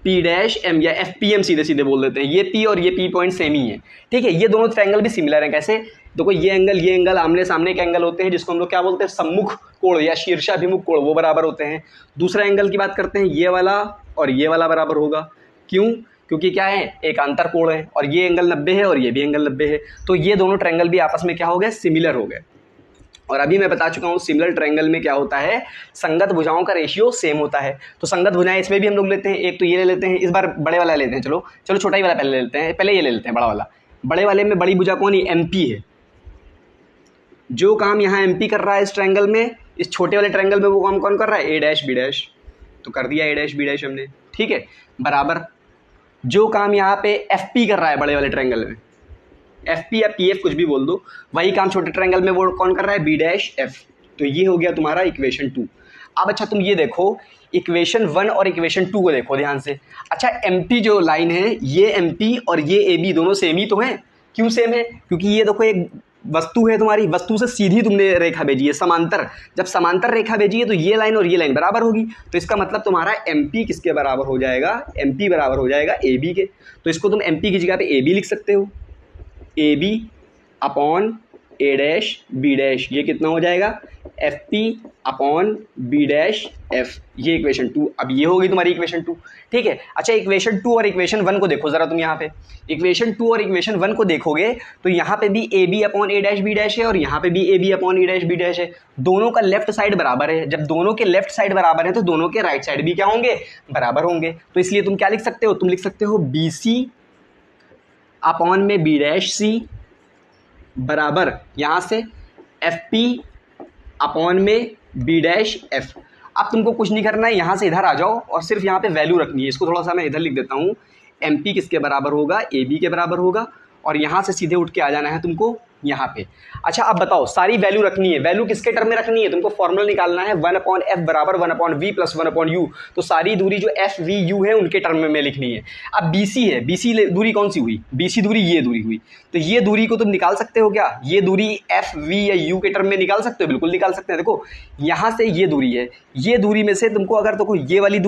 P dash M या एफ पी एम सीधे सीधे बोल देते हैं। ये पी और ये पी पॉइंट सेम ही है, ठीक है। ये दोनों ट्रायंगल भी सिमिलर हैं। कैसे, देखो ये एंगल आमने सामने के एंगल होते हैं, जिसको हम लोग क्या बोलते हैं, सम्मुख कोण या शीर्षाभिमुख कोण, वो बराबर होते हैं। दूसरा एंगल की बात करते हैं, ये वाला और ये वाला बराबर होगा। क्यों, क्योंकि क्या है, एक अंतर कोण है, और ये एंगल 90 है और ये भी एंगल 90 है। तो ये दोनों ट्रायंगल भी आपस में क्या हो गए, सिमिलर हो गए। और अभी मैं बता चुका हूँ सिमिलर ट्रायंगल में क्या होता है, संगत भुजाओं का रेशियो सेम होता है। तो संगत भुजाएं इसमें भी हम लोग लेते हैं, एक तो ये ले लेते हैं, इस बार बड़े वाला लेते हैं, चलो छोटा ही वाला पहले ले लेते हैं, पहले ये ले लेते हैं बड़ा वाला। बड़े वाले में बड़ी भुजा कौन है, एम पी है। जो काम यहाँ एम पी कर रहा है इस ट्रायंगल में, इस छोटे वाले ट्रायंगल में वो काम कौन कर रहा है, ए डैश बी डैश। तो कर दिया ए डैश बी डैश हमने, ठीक है, बराबर जो काम यहाँ पे एफ पी कर रहा है बड़े वाले ट्रायंगल में, एफ पी या पी एफ कुछ भी बोल दो, वही काम छोटे ट्रायंगल में वो कौन कर रहा है, बी डैश एफ। तो ये हो गया तुम्हारा इक्वेशन 2। अब अच्छा तुम ये देखो इक्वेशन 1 और इक्वेशन 2 को देखो ध्यान से। अच्छा एम पी जो लाइन है, ये एम पी और ये ए बी दोनों सेम ही तो हैं। क्यों सेम है, क्योंकि ये देखो एक वस्तु है तुम्हारी, वस्तु से सीधी तुमने रेखा भेजी है, समांतर। जब समांतर रेखा भेजी है तो ये लाइन और ये लाइन बराबर होगी। तो इसका मतलब तुम्हारा एम पी किसके बराबर हो जाएगा, एम पी बराबर हो जाएगा ए बी के। तो इसको तुम एम पी की जगह पे ए बी लिख सकते हो, A B upon A dash B dash. ये कितना हो जाएगा, F P upon B dash F. ये इक्वेशन 2। अब ये होगी तुम्हारी इक्वेशन 2, ठीक है। अच्छा इक्वेशन 2 और इक्वेशन 1 को देखो जरा तुम यहाँ पे, इक्वेशन 2 और इक्वेशन 1 को देखोगे तो यहाँ पे भी A B upon A dash B dash है और यहाँ पे भी A B upon A dash B dash है। दोनों का लेफ्ट साइड बराबर है। जब दोनों के लेफ्ट साइड बराबर है तो दोनों के राइट साइड भी क्या होंगे, बराबर होंगे। तो इसलिए तुम क्या लिख सकते हो, तुम लिख सकते हो बी सी अपॉन में बी डैश सी बराबर यहाँ से एफ पी अपॉन में बी डैश एफ। अब तुमको कुछ नहीं करना है, यहाँ से इधर आ जाओ और सिर्फ यहाँ पे वैल्यू रखनी है। इसको थोड़ा सा मैं इधर लिख देता हूँ, एम पी किसके बराबर होगा, ए बी के बराबर होगा, और यहाँ से सीधे उठ के आ जाना है तुमको यहाँ पे। अच्छा अब बताओ सारी वैल्यू रखनी है, वैल्यू किसके टर्म में रखनी है, तुमको फॉर्मूला निकालना है 1 अपॉन एफ बराबर 1 upon V plus 1 upon U. तो सारी दूरी जो एफ वी यू है उनके टर्म में लिखनी है। अब बी सी है, बी सी दूरी कौन सी हुई, बी सी दूरी ये दूरी हुई। तो ये दूरी को तुम निकाल सकते हो क्या, ये दूरी एफ वी या यू के टर्म में निकाल सकते हो, बिल्कुल निकाल सकते हैं। देखो यहाँ से ये दूरी है, ये दूरी में से तुमको अगर देखो ये वाली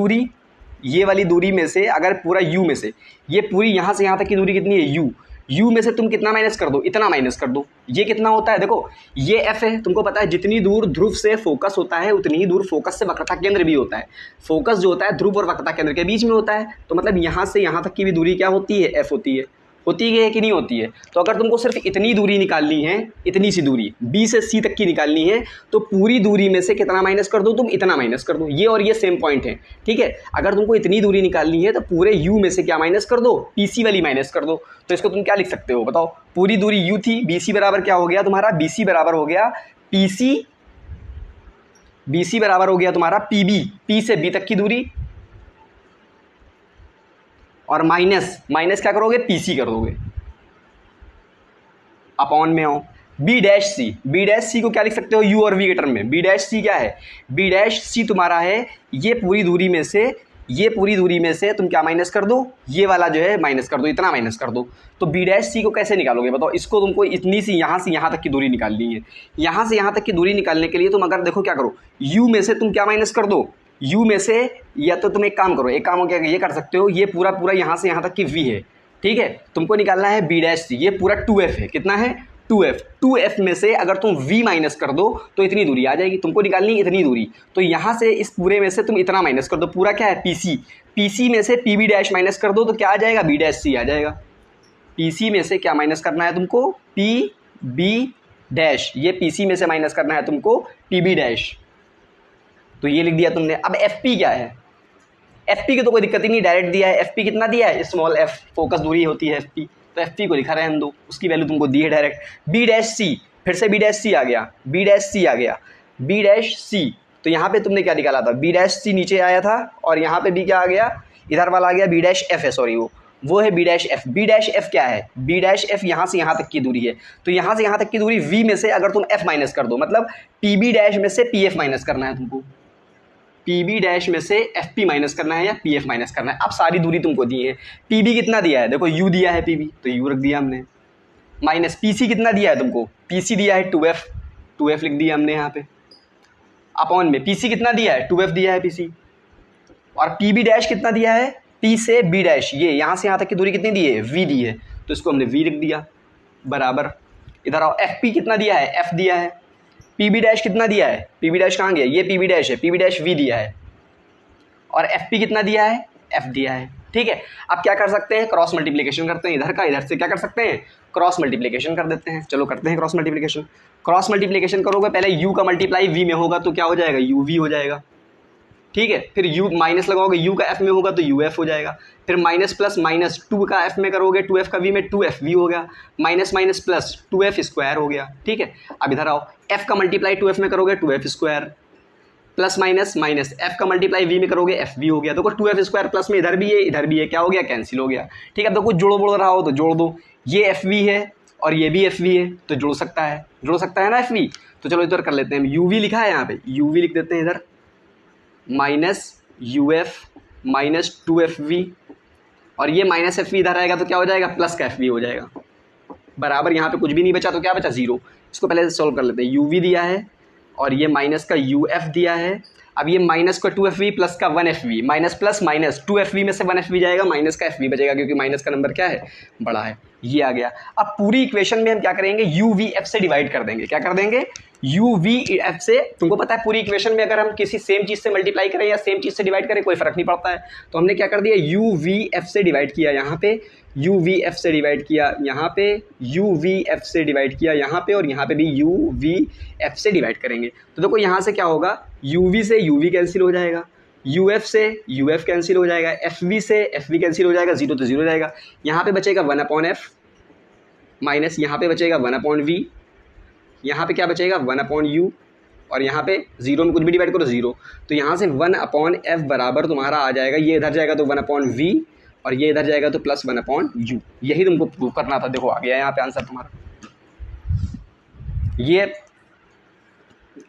दूरी में से अगर पूरा यू में से ये पूरी यहाँ से यहाँ तक की दूरी कितनी है, यू में से तुम कितना माइनस कर दो, इतना माइनस कर दो। ये कितना होता है, देखो ये एफ है, तुमको पता है जितनी दूर ध्रुव से फोकस होता है उतनी ही दूर फोकस से वक्रता केंद्र भी होता है। फोकस जो होता है ध्रुव और वक्रता केंद्र के बीच में होता है। तो मतलब यहाँ से यहाँ तक की भी दूरी क्या होती है, एफ होती है। होती है कि नहीं होती है। तो अगर तुमको सिर्फ इतनी दूरी निकालनी है, इतनी सी दूरी बी से सी तक की निकालनी है, तो पूरी दूरी में से कितना माइनस कर दो, तुम इतना माइनस कर दो। ये और ये सेम पॉइंट है, ठीक है। अगर तुमको इतनी दूरी निकालनी है तो पूरे यू में से क्या माइनस कर दो, पीसी वाली माइनस कर दो। तो इसको तुम क्या लिख सकते हो बताओ, पूरी दूरी यू थी, बीसी बराबर क्या हो गया तुम्हारा, बीसी बराबर हो गया पीसी, बीसी बराबर हो गया तुम्हारा पीबी, पी से बी तक की दूरी, और माइनस क्या करोगे, पीसी कर दोगे, अपॉन में आओ बी डैश सी। बी डैश सी को क्या लिख सकते हो, यू और वी के टर्म में। बी डैश सी क्या है, बी डैश सी तुम्हारा है ये पूरी दूरी में से तुम क्या माइनस कर दो, ये वाला जो है माइनस कर दो, इतना माइनस कर दो। तो बी डैश सी को कैसे निकालोगे बताओ, इसको तुमको इतनी सी यहाँ से यहाँ तक की दूरी निकालनी है। यहाँ से यहाँ तक की दूरी निकालने के लिए तुम अगर देखो क्या करो, यू में से तुम क्या माइनस कर दो, यू में से, या तो तुम एक काम करो, एक काम क्या ये कर सकते हो, ये पूरा यहाँ से यहाँ तक की वी है, ठीक है। तुमको निकालना है बी डैश सी, ये पूरा 2f है, कितना है 2f में से अगर तुम v माइनस कर दो तो इतनी दूरी आ जाएगी। तुमको निकालनी है इतनी दूरी, तो यहाँ से इस पूरे में से तुम इतना माइनस कर दो, पूरा क्या है पीसी में से पीबी डैश माइनस कर दो तो क्या आ जाएगा, बी डैश सी आ जाएगा। पीसी में से क्या माइनस करना है तुमको, पी बी डैश, ये पीसी में से माइनस करना है तुमको पीबी डैश। तो ये लिख दिया तुमने। अब एफ पी क्या है, एफ पी की तो कोई दिक्कत ही नहीं, डायरेक्ट दिया है। एफ पी कितना दिया है, स्मॉल एफ, फोकस दूरी होती है एफ पी, तो एफ पी को लिखा रहे हम दो, उसकी वैल्यू तुमको दी है डायरेक्ट। बी डैश सी, फिर से बी डैश सी आ गया, बी डैश सी आ गया, बी डैश सी, तो यहाँ पे तुमने क्या निकाला था, बी डैश सी नीचे आया था और यहाँ पे बी क्या आ गया, इधर वाला आ गया बी डैश एफ है, सॉरी वो है B dash F. B dash F क्या है, बी डैश एफ यहाँ से यहाँ तक की दूरी है, तो यहाँ से यहाँ तक की दूरी वी में से अगर तुम एफ माइनस कर दो, मतलब पी बी डैश में से पी एफ माइनस करना है तुमको, पी बी डैश में से एफ पी माइनस करना है या पी एफ माइनस करना है। अब सारी दूरी तुमको दी है, पी बी कितना दिया है, देखो यू दिया है पी बी, तो यू रख दिया हमने, माइनस पी सी कितना दिया है तुमको, पी सी दिया है 2f लिख दिया हमने यहाँ पे, अपॉन में पी सी कितना दिया है 2f दिया है पी सी, और पी बी डैश कितना दिया है, पी से बी डैश, ये यहाँ से यहाँ तक की दूरी कितनी दी है, वी दी है, तो इसको हमने वी लिख दिया बराबर। इधर आओ, एफ पी कितना दिया है, एफ दिया है, पी बी डैश कितना दिया है, पी बी डैश कहाँ गया, ये पी बी डैश है, पी बी डैश वी दिया है, और एफ पी कितना दिया है, एफ दिया है। ठीक है, अब क्या कर सकते हैं, क्रॉस मल्टीप्लिकेशन करते हैं, इधर का इधर से क्या कर सकते हैं, क्रॉस मल्टीप्लिकेशन कर देते हैं। चलो करते हैं क्रॉस मल्टीप्लिकेशन। क्रॉस मल्टीप्लिकेशन करोगे, पहले u का मल्टीप्लाई v में होगा तो क्या हो जाएगा, uv हो जाएगा। ठीक है, फिर u माइनस लगाओगे, u का f में होगा तो uf हो जाएगा। फिर माइनस प्लस माइनस 2 का f में करोगे, 2f का v में 2fv हो गया, minus minus plus 2f square हो गया। ठीक है, अब इधर आओ, f का मल्टीप्लाई 2f में करोगे 2f square, plus minus minus f का मल्टीप्लाई v में करोगे fv हो गया। देखो 2f स्क्वायर प्लस में इधर भी है, क्या हो गया, कैंसिल हो गया। ठीक है, देखो जोड़ो बोल रहा हो तो जोड़ दो, ये fv है और ये भी fv है तो जुड़ सकता है ना fv। तो चलो इधर कर लेते हैं, uv लिखा है यहाँ पे, uv लिख देते हैं इधर, माइनस uf माइनस 2fv, और ये माइनस fv इधर आएगा तो क्या हो जाएगा, प्लस का fv हो जाएगा बराबर। यहाँ पे कुछ भी नहीं बचा तो क्या बचा, 0। इसको पहले से सॉल्व कर लेते हैं, uv दिया है और ये माइनस का uf दिया है। अब ये माइनस का 2fv प्लस का 1fv, minus plus minus 2fv में से 1fv जाएगा, माइनस का fv बचेगा क्योंकि माइनस का नंबर क्या है, बड़ा है, ये आ गया। अब पूरी इक्वेशन में हम क्या करेंगे, uvf से डिवाइड कर देंगे। क्या कर देंगे, uvf से। तुमको पता है पूरी इक्वेशन में अगर हम किसी सेम चीज़ से मल्टीप्लाई करें या सेम चीज़ से डिवाइड करें कोई फर्क नहीं पड़ता है, तो हमने क्या कर दिया, uvf से डिवाइड किया यहाँ पे, uvf से डिवाइड किया यहाँ पे, uvf से डिवाइड किया यहाँ पे, और यहाँ पे भी uvf से डिवाइड करेंगे। तो देखो यहाँ से क्या होगा, uv से uv कैंसिल हो जाएगा, uf से uf कैंसिल हो जाएगा, fv से fv कैंसिल हो जाएगा, 0 तो 0 जाएगा। यहाँ पे बचेगा 1/f माइनस यहाँ पे बचेगा 1/v, यहाँ पे क्या बचेगा 1/u, और यहाँ पे 0 में कुछ भी डिवाइड करो 0, तो यहाँ से 1/f बराबर तुम्हारा आ जाएगा, ये इधर जाएगा तो 1/v और ये इधर जाएगा तो प्लस 1/u। यही तुमको प्रूव करना था। देखो आ गया यहाँ पे आंसर तुम्हारा,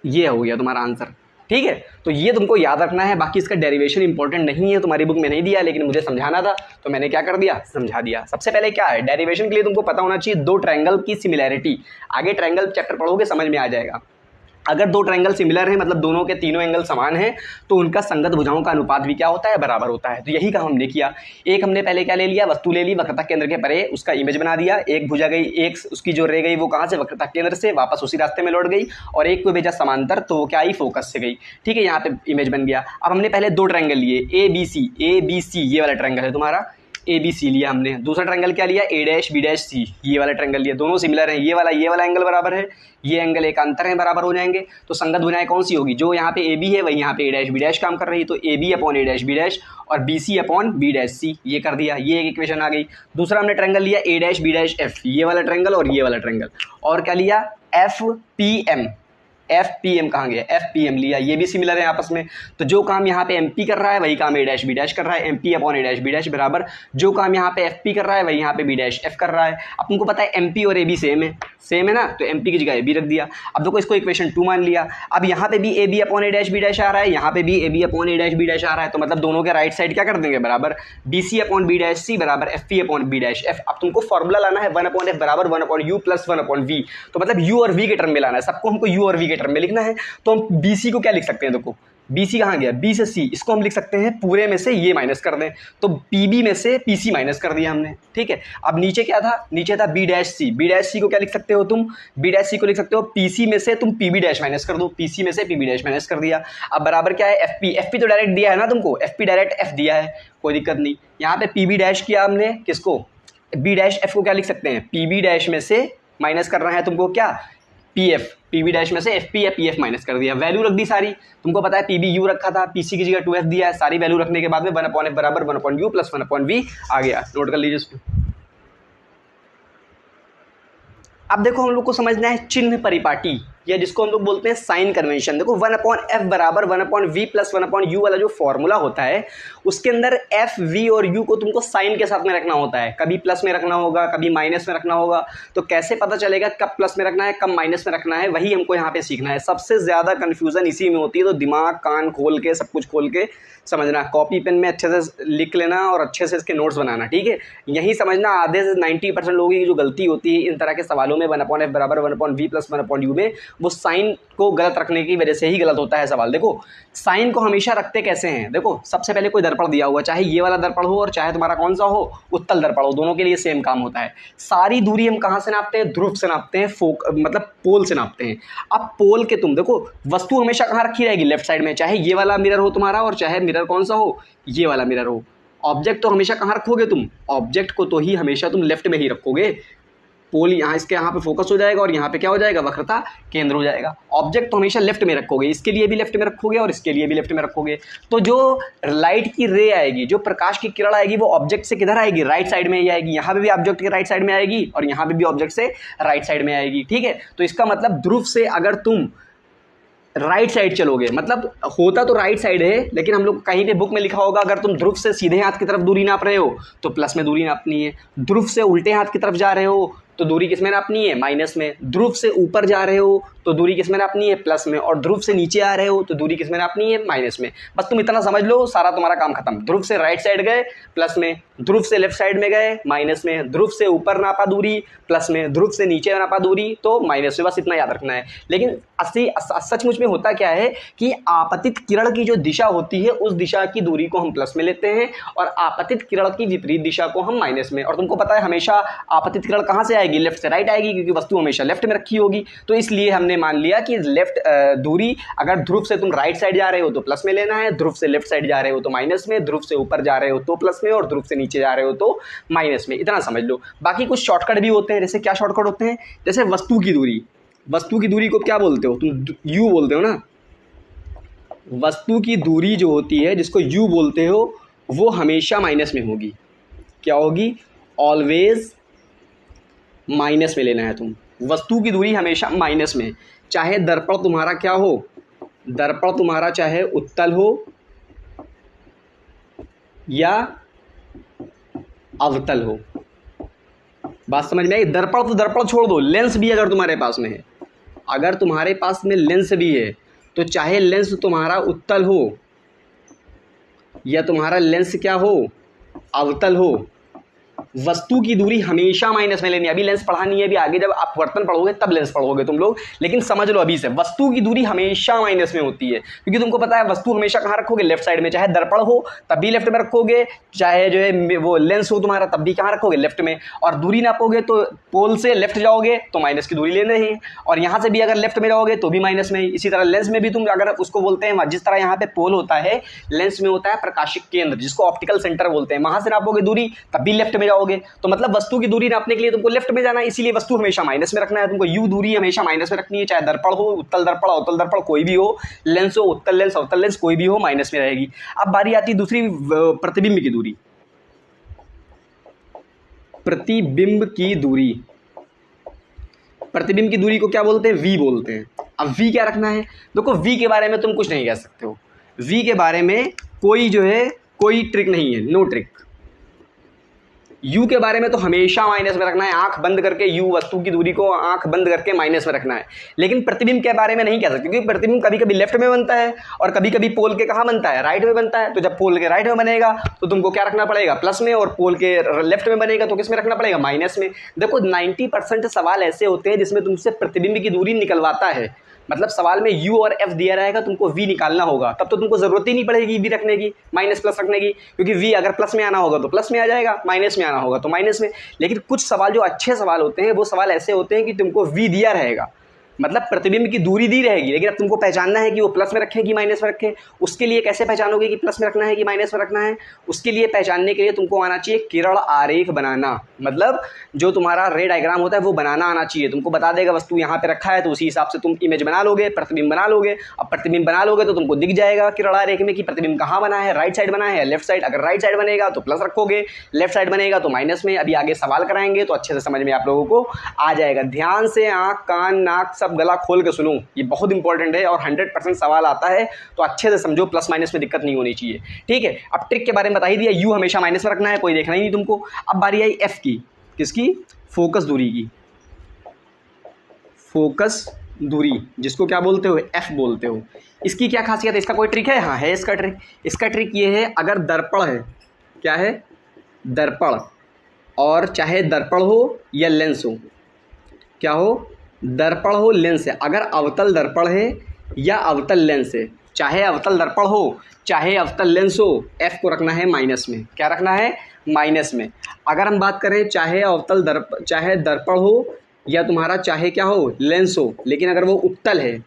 ये हो गया तुम्हारा आंसर। ठीक है, तो ये तुमको याद रखना है। बाकी इसका डेरिवेशन इंपॉर्टेंट नहीं है, तुम्हारी बुक में नहीं दिया, लेकिन मुझे समझाना था तो मैंने क्या कर दिया, समझा दिया। सबसे पहले क्या है, डेरिवेशन के लिए तुमको पता होना चाहिए दो ट्रायंगल की सिमिलैरिटी। आगे ट्रायंगल चैप्टर पढ़ोगे समझ में आ जाएगा। अगर दो ट्रायंगल सिमिलर हैं, मतलब दोनों के तीनों एंगल समान हैं, तो उनका संगत भुजाओं का अनुपात भी क्या होता है, बराबर होता है। तो यही काम हमने किया। एक हमने पहले क्या ले लिया, वस्तु ले ली, वक्रता केंद्र के परे उसका इमेज बना दिया। एक भुजा गई, एक उसकी जो रह गई वो कहाँ से, वक्रता केंद्र से वापस उसी रास्ते में लौट गई, और एक को भेजा समांतर तो वो क्या आई, फोकस से गई। ठीक है, यहाँ पे इमेज बन गया। अब हमने पहले दो ट्रायंगल लिए, ए बी सी, ये वाला ट्रायंगल है तुम्हारा, ए बी सी लिया हमने। दूसरा ट्रायंगल क्या लिया, ए डैश बी डैश सी, ये वाला ट्रायंगल लिया। दोनों सिमिलर हैं, ये वाला एंगल बराबर है, ये एंगल एकांतर है, बराबर हो जाएंगे। तो संगत भुजाएं कौन सी होगी, जो यहाँ पे ए बी है वही यहाँ पे ए डैश बी डैश काम कर रही है, तो A B upon A dash B dash और B C upon B dash C, ये कर दिया। ये एक इक्वेशन आ गई। दूसरा हमने ट्रायंगल लिया ए डैश बी डैश एफ, ये वाला ट्रायंगल और ये वाला ट्रायंगल, और क्या लिया, F P M. F P M कहाँ गया, एफ पी एम लिया। ये भी सिमिलर है आपस में, तो जो काम यहाँ पे एम पी कर रहा है वही काम ए डैश बी डैश कर रहा है, M P upon A dash B dash बराबर जो काम यहाँ पे एफ पी कर रहा है वही यहाँ पे बी डैश एफ कर रहा है। अब तुमको पता है एम पी और ए बी सेम है ना, तो एम पी की जगह ए बी रख दिया। अब देखो इसको इक्वेशन 2 मान लिया। अब यहाँ पे भी A B upon A dash B dash आ रहा है, यहाँ पे भी A B upon A dash B dash आ रहा है, तो मतलब दोनों के राइट साइड क्या कर देंगे, बराबर, B C upon B dash C बराबर F P upon B dash F. अब तुमको फॉर्मूला लाना है 1/f बराबर 1/u प्लस 1/v, तो मतलब u और v के टर्म में लाना है सबको, हमको u और v के टर्म में लिखना है। तो हम बी सी को क्या लिख सकते हैं, देखो बी सी कहाँ गया, बी से सी, इसको हम लिख सकते हैं पूरे में से ये माइनस कर दें, तो पी बी में से पी सी माइनस कर दिया हमने। ठीक है, अब नीचे क्या था, नीचे था बी डैश सी। बी डैश सी को क्या लिख सकते हो तुम, बी डैश सी को लिख सकते हो पी सी में से तुम पी बी डैश माइनस कर दो, पी सी में से पी बी डैश माइनस कर दिया। अब बराबर क्या है, एफ पी। एफ पी तो डायरेक्ट दिया है ना तुमको, एफ पी डायरेक्ट एफ दिया है, कोई दिक्कत नहीं। यहाँ पे पी बी डैश किया हमने, किसको, बी डैश एफ को क्या लिख सकते हैं, पी बी डैश में से माइनस करना है तुमको क्या, P F, P B dash में से एफ पी या पी एफ माइनस कर दिया। वैल्यू रख दी सारी, तुमको पता है पी बी यू रखा था, पी सी की जगह 2f दिया है, सारी वैल्यू रखने के बाद में 1/f बराबर 1/u प्लस 1/v आ गया। नोट कर लीजिए इसको। अब देखो हम लोग को समझना है चिन्ह परिपाटी। या जिसको हम लोग बोलते हैं साइन कन्वेंशन। देखो 1/f बराबर 1/v प्लस 1/u वाला जो फॉर्मूला होता है उसके अंदर f, v और u को तुमको साइन के साथ में रखना होता है, कभी प्लस में रखना होगा, कभी माइनस में रखना होगा। तो कैसे पता चलेगा कब प्लस में रखना है, कब माइनस में रखना है, वही हमको यहाँ पे सीखना है। सबसे ज़्यादा कन्फ्यूज़न इसी में होती है, तो दिमाग कान खोल के सब कुछ खोल के समझना, कॉपी पेन में अच्छे से लिख लेना और अच्छे से इसके नोट्स बनाना, ठीक है। यही समझना आधे से 90% लोगों की जो गलती होती है इन तरह के सवालों में 1/f बराबर 1/v प्लस 1/u में, वो साइन को गलत रखने की वजह से ही गलत होता है सवाल। देखो साइन को हमेशा रखते कैसे हैं, देखो सबसे पहले कोई दर्पण दिया हुआ, चाहे ये वाला दर्पण हो और चाहे तुम्हारा कौन सा हो उत्तल दर्पण हो, दोनों के लिए सेम काम होता है। सारी दूरी हम कहाँ से नापते हैं, ध्रुव से नापते हैं, मतलब पोल से नापते हैं। अब पोल के तुम देखो वस्तु हमेशा कहाँ रखी रहेगी, लेफ्ट साइड में, चाहे ये वाला मिरर हो तुम्हारा और चाहे मिरर कौन सा हो, ये वाला मिरर हो। ऑब्जेक्ट तो हमेशा कहाँ रखोगे तुम, ऑब्जेक्ट को तो ही हमेशा तुम लेफ्ट में ही रखोगे। पोल यहाँ इसके यहाँ पे फोकस हो जाएगा और यहाँ पे क्या हो जाएगा, वक्रता केंद्र हो जाएगा। ऑब्जेक्ट तो हमेशा लेफ्ट में रखोगे, इसके लिए भी लेफ्ट में रखोगे और इसके लिए भी लेफ्ट में रखोगे। तो जो लाइट की रे आएगी, जो प्रकाश की किरण आएगी, वो ऑब्जेक्ट से किधर आएगी, राइट साइड में ही आएगी। यहाँ पे भी ऑब्जेक्ट के राइट साइड में आएगी और यहाँ पे भी ऑब्जेक्ट से राइट साइड में आएगी, ठीक है। तो इसका मतलब ध्रुव से अगर तुम राइट साइड चलोगे, मतलब होता तो राइट साइड है, लेकिन हम लोग कहीं पे बुक में लिखा होगा अगर तुम ध्रुव से सीधे हाथ की तरफ दूरी नाप रहे हो तो प्लस में दूरी नापनी है, ध्रुव से उल्टे हाथ की तरफ जा रहे हो तो दूरी किस में नापनी है, माइनस में, ध्रुव से ऊपर जा रहे हो तो दूरी किस में नापनी है, प्लस में, और ध्रुव से नीचे आ रहे हो तो दूरी किस में नापनी है, माइनस में। बस तुम इतना समझ लो, सारा तुम्हारा काम खत्म। ध्रुव से राइट साइड गए प्लस में, ध्रुव से लेफ्ट साइड में गए माइनस में, ध्रुव से ऊपर नापा दूरी प्लस में, ध्रुव से नीचे नापा दूरी तो माइनस में। बस इतना याद रखना है। लेकिन सचमुच में होता क्या है कि आपतित किरण की जो दिशा होती है उस दिशा की दूरी को हम प्लस में लेते हैं और आपतित किरण की विपरीत दिशा को हम माइनस में। और तुमको पता है हमेशा आपतित किरण कहाँ से आएगी, लेफ्ट से राइट आएगी, क्योंकि वस्तु हमेशा लेफ्ट में रखी होगी। तो इसलिए हमने मान लिया कि लेफ्ट दूरी अगर ध्रुव से तुम राइट साइड जा रहे हो तो प्लस में लेना है, ध्रुव से लेफ्ट साइड जा रहे हो तो माइनस में, ध्रुव से ऊपर जा रहे हो तो प्लस में और ध्रुव से नीचे जा रहे हो तो माइनस में। इतना समझ लो। बाकी कुछ शॉर्टकट भी होते हैं। जैसे क्या शॉर्टकट होते हैं, जैसे वस्तु की दूरी, वस्तु की दूरी को क्या बोलते हो तुम, यू बोलते हो ना। वस्तु की दूरी जो होती है जिसको यू बोलते हो वो हमेशा माइनस में होगी। क्या होगी, ऑलवेज माइनस में लेना है तुम। वस्तु की दूरी हमेशा माइनस में, चाहे दर्पण तुम्हारा क्या हो, दर्पण तुम्हारा चाहे उत्तल हो या अवतल हो। बात समझ में आई। दर्पण तो दर्पण छोड़ दो, लेंस भी अगर तुम्हारे पास में है, अगर तुम्हारे पास में लेंस भी है तो चाहे लेंस तुम्हारा उत्तल हो या तुम्हारा लेंस क्या हो, अवतल हो, वस्तु की दूरी हमेशा माइनस में लेनी है। अभी लेंस पढ़ा नहीं है, अभी आगे जब आप वर्तन पढ़ोगे तब लेंस पढ़ोगे तुम लोग, लेकिन समझ लो अभी से वस्तु की दूरी हमेशा माइनस में होती है। क्योंकि तुमको पता है वस्तु हमेशा कहाँ रखोगे, लेफ्ट साइड में। चाहे दर्पण हो तब भी लेफ्ट में रखोगे, चाहे जो है वो लेंस हो तुम्हारा तब भी कहाँ रखोगे, लेफ्ट में। और दूरी नापोगे तो पोल से लेफ्ट जाओगे तो माइनस की दूरी लेना ही, और यहाँ से भी अगर लेफ्ट में जाओगे तो भी माइनस में ही। इसी तरह लेंस में भी तुम अगर उसको बोलते हैं, जिस तरह यहाँ पे पोल होता है, लेंस में होता है प्रकाशिक केंद्र जिसको ऑप्टिकल सेंटर बोलते हैं, वहां से नापोगे दूरी तब भी लेफ्ट में जाओगे। तो मतलब वस्तु की दूरी नापने के लिए तुमको लेफ्ट में जाना है, इसीलिए वस्तु हमेशा माइनस में रखना है तुमको। यू दूरी हमेशा माइनस में रखनी है, चाहे दर्पण हो, उत्तल दर्पण, अवतल दर्पण, कोई भी हो, लेंस हो, उत्तल लेंस, अवतल लेंस, कोई भी हो, माइनस में रहेगी। अब बारी आती है दूसरी, प्रतिबिंब की दूरी। प्रतिबिंब की दूरी, प्रतिबिंब की दूरी को क्या बोलते हैं, वी बोलते हैं। अब वी क्या रखना है, देखो वी के बारे में तुम कुछ नहीं कह सकते हो। वी के बारे में कोई जो है कोई ट्रिक नहीं है, नो ट्रिक। यू के बारे में तो हमेशा माइनस में रखना है, आंख बंद करके यू, वस्तु की दूरी को आंख बंद करके माइनस में रखना है। लेकिन प्रतिबिंब के बारे में नहीं कह सकते, क्योंकि प्रतिबिंब कभी कभी लेफ्ट में बनता है और कभी कभी पोल के कहाँ बनता है, राइट में बनता है। तो जब पोल के राइट में बनेगा तो तुमको क्या रखना पड़ेगा, प्लस में, और पोल के लेफ्ट में बनेगा तो किस में रखना पड़ेगा, माइनस में। देखो 90% सवाल ऐसे होते हैं जिसमें तुमसे प्रतिबिंब की दूरी निकलवाता है। मतलब सवाल में u और f दिया रहेगा, तुमको v निकालना होगा, तब तो तुमको जरूरत ही नहीं पड़ेगी v रखने की, माइनस प्लस रखने की, क्योंकि v अगर प्लस में आना होगा तो प्लस में आ जाएगा, माइनस में आना होगा तो माइनस में। लेकिन कुछ सवाल जो अच्छे सवाल होते हैं वो सवाल ऐसे होते हैं कि तुमको v दिया रहेगा, मतलब प्रतिबिंब की दूरी दी रहेगी, लेकिन अब तुमको पहचानना है कि वो प्लस में रखे कि माइनस में रखे। उसके लिए कैसे पहचानोगे कि प्लस में रखना है कि माइनस में रखना है, उसके लिए पहचानने के लिए तुमको आना चाहिए किरण आरेख बनाना। मतलब जो तुम्हारा रे डायग्राम होता है वो बनाना आना चाहिए। तुमको बता देगा वस्तु यहाँ पे रखा है तो उसी हिसाब से तुम इमेज बना लोगे, प्रतिबिंब बना लोगे। अब प्रतिबिंब बना लोगे तो तुमको दिख जाएगा किरण आरेख में कि प्रतिबिंब कहाँ बना है, राइट साइड बना है या लेफ्ट साइड। अगर राइट साइड बनेगा तो प्लस रखोगे, लेफ्ट साइड बनेगा तो माइनस में। अभी आगे सवाल कराएंगे तो अच्छे से समझ में आप लोगों को आ जाएगा। ध्यान से आँख कान नाक सब सब गला खोल के सुनो, ये बहुत इंपॉर्टेंट है और 100% सवाल आता है, तो अच्छे से समझो, प्लस माइनस में दिक्कत नहीं होनी चाहिए, ठीक है। अब ट्रिक के बारे में बता ही दिया, यू हमेशा माइनस में रखना है, कोई देखना ही नहीं तुमको। अब बारी आई एफ की, किसकी? फोकस दूरी की। फोकस दूरी जिसको क्या बोलते हो? एफ बोलते हो। इसकी क्या खासियत है? इसका कोई ट्रिक है? हाँ है इसका ट्रिक। इसका ट्रिक ये है, अगर दर्पण है, क्या है? दर्पण, और चाहे दर्पण हो या लेंस हो, क्या हो? दर्पण हो, लेंस है। अगर अवतल दर्पण है या अवतल लेंस है, चाहे अवतल दर्पण हो चाहे अवतल लेंस हो, एफ को रखना है माइनस में। क्या रखना है? माइनस में। अगर हम बात करें चाहे अवतल चाहे दर्पण हो या तुम्हारा चाहे क्या हो? लेंस हो, लेकिन अगर वो उत्तल है,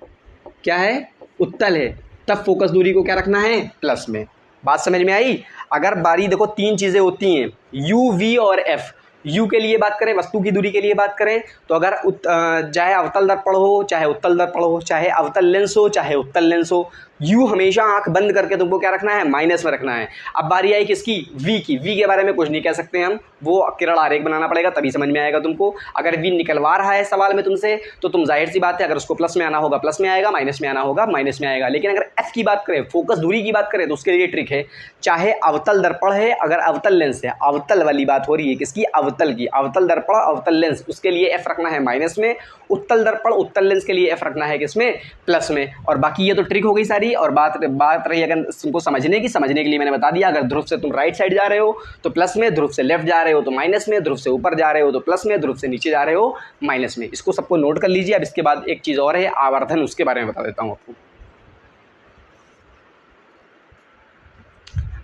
क्या है? उत्तल है, तब फोकस दूरी को क्या रखना है? प्लस में। बात समझ में आई? अगर बारी देखो, तीन चीज़ें होती हैं, यू, वी और एफ। यू के लिए बात करें, वस्तु की दूरी के लिए बात करें, तो अगर चाहे अवतल दर्पण हो चाहे उत्तल दर्पण हो, चाहे अवतल लेंस हो चाहे उत्तल लेंस हो, यू हमेशा आंख बंद करके तुमको क्या रखना है? माइनस में रखना है। अब बारी आई किसकी? वी की। वी के बारे में कुछ नहीं कह सकते हम, वो किरण आरेख बनाना पड़ेगा तभी समझ में आएगा तुमको। अगर वी निकलवा रहा है सवाल में तुमसे, तो तुम जाहिर सी बात है, अगर उसको प्लस में आना होगा प्लस में आएगा, माइनस में आना होगा माइनस में आएगा। लेकिन अगर एफ की बात करें, फोकस दूरी की बात करें, तो उसके लिए ट्रिक है, चाहे अवतल दर्पण है, अगर अवतल लेंस है, अवतल वाली बात हो रही है किसकी? अवतल की। अवतल दर्पण अवतल लेंस, उसके लिए एफ रखना है माइनस में। उत्तल दर्पण उत्तल लेंस के लिए एफ रखना है किसमें? प्लस में। और बाकी ये तो ट्रिक हो गई सारी। और बात रही अगर तुमको समझने के लिए मैंने बता दिया, अगर ध्रुव से तुम राइट साइड जा रहे हो तो प्लस में, ध्रुव से लेफ्ट जा रहे हो तो माइनस में, ध्रुव से ऊपर जा रहे हो तो प्लस में, ध्रुव से नीचे जा रहे हो माइनस में। इसको सबको नोट कर लीजिए। अब इसके बाद एक चीज़ और है, आवर्धन, उसके बारे में बता देता हूँ आपको।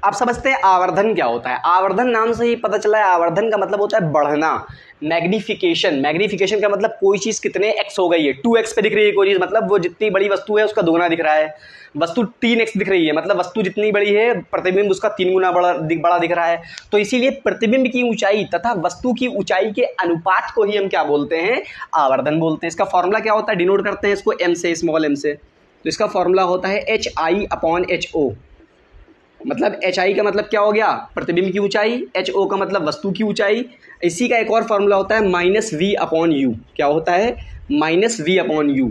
आप समझते हैं आवर्धन क्या होता है? आवर्धन नाम से ही पता चला है, आवर्धन का मतलब होता है बढ़ना, मैग्निफिकेशन। मैग्निफिकेशन का मतलब कोई चीज़ कितने एक्स हो गई है, 2x पे दिख रही है कोई चीज़, मतलब वो जितनी बड़ी वस्तु है उसका दोगुना दिख रहा है। वस्तु 3x दिख रही है, मतलब वस्तु जितनी बड़ी है प्रतिबिंब उसका 3 गुना बड़ा दिख रहा है। तो इसीलिए प्रतिबिंब की ऊंचाई तथा वस्तु की ऊंचाई के अनुपात को ही हम क्या बोलते हैं? आवर्धन बोलते हैं। इसका फॉर्मूला क्या होता है? डिनोट करते हैं इसको m से, स्मॉल m से। तो इसका फॉर्मूला होता है HI/HO। मतलब HI का मतलब क्या हो गया? प्रतिबिंब की ऊंचाई, HO का मतलब वस्तु की ऊंचाई। इसी का एक और फॉर्मूला होता है -V/U। क्या होता है? -V/U।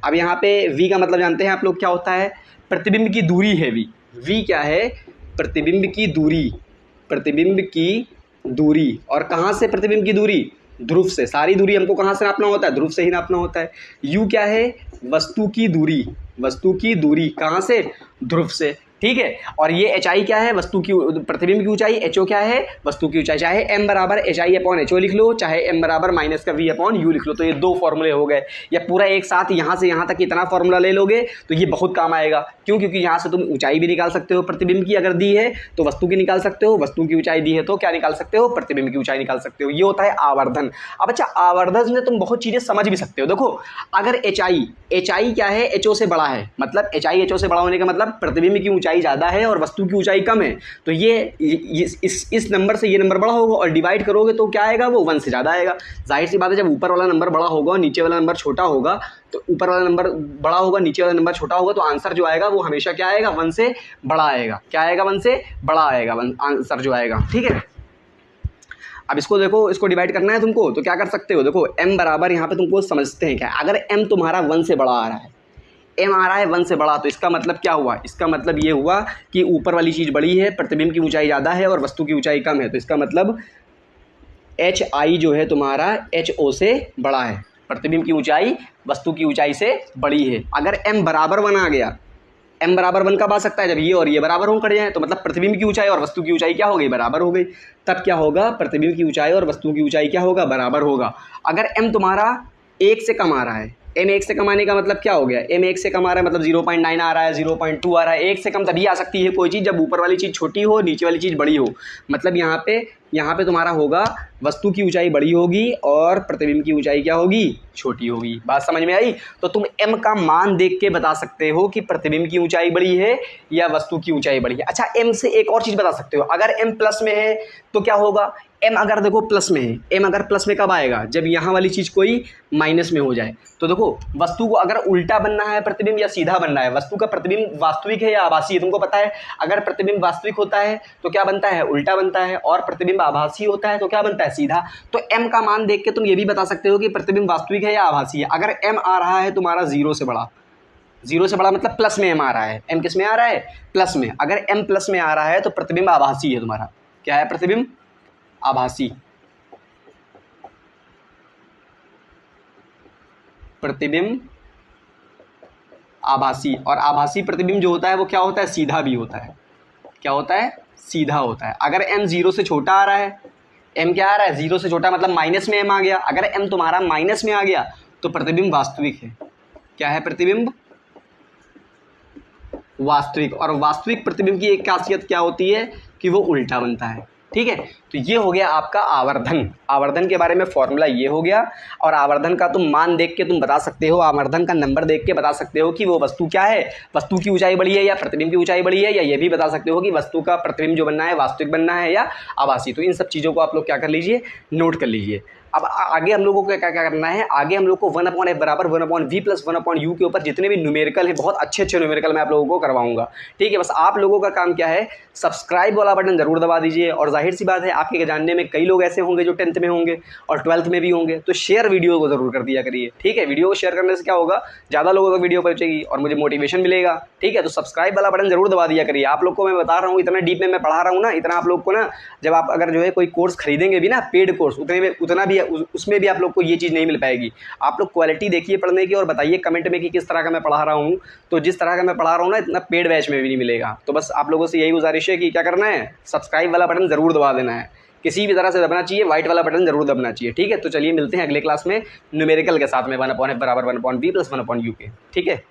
अब यहाँ पे V का मतलब जानते हैं आप लोग क्या होता है? प्रतिबिंब की दूरी है V। V क्या है? प्रतिबिंब की दूरी। प्रतिबिंब की दूरी, और कहाँ से प्रतिबिंब की दूरी? ध्रुव से। सारी दूरी हमको कहाँ से नापना होता है? ध्रुव से ही नापना होता है। U क्या है? वस्तु की दूरी। वस्तु की दूरी कहाँ से? ध्रुव से, ठीक है। और ये HI क्या है? वस्तु की प्रतिबिंब की ऊंचाई। HO क्या है? वस्तु की ऊंचाई। चाहे m बराबर HI/HO लिख लो, चाहे m बराबर माइनस का V/U लिख लो। तो ये दो फॉर्मूले हो गए, या पूरा एक साथ यहाँ से यहाँ तक इतना फॉर्मूला ले लोगे तो ये बहुत काम आएगा। क्यों? क्योंकि यहाँ से तुम ऊंचाई भी निकाल सकते हो, प्रतिबिंब की अगर दी है तो वस्तु की निकाल सकते हो, वस्तु की ऊंचाई दी है तो क्या निकाल सकते हो? प्रतिबिंब की ऊंचाई निकाल सकते हो। ये होता है आवर्धन। अब अच्छा, आवर्धन में तुम बहुत चीज़ें समझ भी सकते हो। देखो, अगर HI क्या है? HO से बड़ा है, मतलब HI HO से बड़ा होने का मतलब प्रतिबिंब की ऊंचाई ज़्यादा है और वस्तु की ऊंचाई कम है, तो ये इस नंबर से ये नंबर बड़ा होगा, और डिवाइड करोगे तो क्या आएगा? वो 1 से ज़्यादा आएगा। जाहिर सी बात है, जब ऊपर वाला नंबर बड़ा होगा और नीचे वाला नंबर छोटा होगा, तो ऊपर वाला नंबर बड़ा होगा, नीचे वाला नंबर छोटा होगा, तो आंसर जो आएगा वो हमेशा क्या आएगा? 1 से बड़ा आएगा। क्या आएगा? 1 से बड़ा आएगा आंसर जो आएगा, ठीक है। अब इसको देखो, इसको डिवाइड करना है तुमको, तो क्या कर सकते हो? देखो m बराबर, यहाँ पे तुमको समझते हैं क्या, अगर m तुम्हारा 1 से बड़ा आ रहा है, m आ रहा है 1 से बड़ा, तो इसका मतलब क्या हुआ? इसका मतलब ये हुआ कि ऊपर वाली चीज़ बड़ी है, प्रतिबिंब की ऊंचाई ज़्यादा है और वस्तु की ऊंचाई कम है। तो इसका मतलब HI जो है तुम्हारा HO से बड़ा है, प्रतिबिंब की ऊंचाई वस्तु की ऊंचाई से बड़ी है। अगर m बराबर 1 आ गया, m बराबर 1 कब आ सकता है? जब ये और ये बराबर हो खड़े हैं, तो मतलब प्रतिबिंब की ऊंचाई और वस्तु की ऊंचाई क्या हो गई? बराबर हो गई। तब क्या होगा? प्रतिबिंब की ऊंचाई और वस्तु की ऊंचाई क्या होगा? बराबर होगा। अगर m तुम्हारा 1 से कम आ रहा है, m 1 से कम आने का मतलब क्या हो गया? m 1 से कम आ रहा है मतलब 0.9 आ रहा है, 0.2 आ रहा है। 1 से कम तभी आ सकती है कोई चीज़ जब ऊपर वाली चीज़ छोटी हो, नीचे वाली चीज़ बड़ी हो। मतलब यहाँ पे तुम्हारा होगा वस्तु की ऊंचाई बड़ी होगी और प्रतिबिंब की ऊंचाई क्या होगी? छोटी होगी। बात समझ में आई? तो तुम m का मान देख के बता सकते हो कि प्रतिबिंब की ऊंचाई बड़ी है या वस्तु की ऊंचाई बड़ी है। अच्छा, m से एक और चीज़ बता सकते हो, अगर m प्लस में है तो क्या होगा? m अगर देखो प्लस में है, m अगर प्लस में कब आएगा, जब यहाँ वाली चीज़ कोई माइनस में हो जाए। तो देखो वस्तु को अगर उल्टा बनना है प्रतिबिंब या सीधा बनना है, वस्तु का प्रतिबिंब वास्तविक है या आभासी है, तुमको पता है। अगर प्रतिबिंब वास्तविक होता है तो क्या बनता है, उल्टा बनता है, और प्रतिबिंब आभासी होता है तो क्या बनता है, सीधा। तो m का मान देख के तुम ये भी बता सकते हो कि प्रतिबिंब वास्तविक है या आभासी है। अगर m आ रहा है तुम्हारा 0 से बड़ा, 0 से बड़ा मतलब प्लस में m आ रहा है, m किस में आ रहा है, प्लस में। अगर m प्लस में आ रहा है तो प्रतिबिंब आभासी है तुम्हारा। क्या है, प्रतिबिंब आभासी। प्रतिबिंब आभासी। और आभासी प्रतिबिंब जो होता है वो क्या होता है, सीधा भी होता है। क्या होता है, सीधा होता है। अगर m 0 से छोटा आ रहा है, m क्या आ रहा है, 0 से छोटा मतलब माइनस में m आ गया। अगर m तुम्हारा माइनस में आ गया तो प्रतिबिंब वास्तविक है। क्या है, प्रतिबिंब वास्तविक। और वास्तविक प्रतिबिंब की एक खासियत क्या होती है कि वो उल्टा बनता है। ठीक है, तो ये हो गया आपका आवर्धन। आवर्धन के बारे में फॉर्मूला ये हो गया। और आवर्धन का तुम मान देख के तुम बता सकते हो, आवर्धन का नंबर देख के बता सकते हो कि वो वस्तु क्या है, वस्तु की ऊंचाई बड़ी है या प्रतिबिंब की ऊंचाई बड़ी है, या ये भी बता सकते हो कि वस्तु का प्रतिबिंब जो बनना है वास्तविक बनना है या आभासी। तो इन सब चीज़ों को आप लोग क्या कर लीजिए, नोट कर लीजिए। अब आगे हम लोगों को क्या क्या करना है, आगे हम लोग को 1/f बराबर 1/v प्लस 1/u के ऊपर जितने भी न्यूमेरिकल है, बहुत अच्छे अच्छे न्यूमेरिकल मैं आप लोगों को करवाऊंगा। ठीक है, बस आप लोगों का काम क्या है, सब्सक्राइब वाला बटन जरूर दबा दीजिए। और जाहिर सी बात है आपके जानने में कई लोग ऐसे होंगे जो 10th में होंगे और 12th में भी होंगे, तो शेयर वीडियो को जरूर कर दिया करिए। ठीक है, वीडियो को शेयर करने से क्या होगा, ज़्यादा लोगों तक वीडियो पहुंचेगी और मुझे मोटिवेशन मिलेगा। ठीक है, तो सब्सक्राइब वाला बटन जरूर दबा दिया करिए। आप लोग को मैं बता रहा हूँ, इतना डीप में मैं पढ़ा रहा हूँ ना, इतना आप लोग को ना, जब आप अगर जो है कोई कोर्स खरीदेंगे भी ना, पेड कोर्स, उतना भी उसमें भी आप लोग को ये चीज़ नहीं मिल पाएगी। आप लोग क्वालिटी देखिए पढ़ने की और बताइए कमेंट में कि किस तरह का मैं पढ़ा रहा हूँ। तो जिस तरह का मैं पढ़ा रहा हूँ ना, इतना पेड बैच में भी नहीं मिलेगा। तो बस आप लोगों से यही गुजारिश है कि क्या करना है, सब्सक्राइब वाला बटन ज़रूर दबा देना है, किसी भी तरह से दबना चाहिए, व्हाइट वाला बटन जरूर दबना चाहिए। ठीक है, तो चलिए मिलते हैं अगले क्लास में न्यूमेरिकल के साथ में 1/f बराबर 1/v प्लस 1/u के। ठीक है।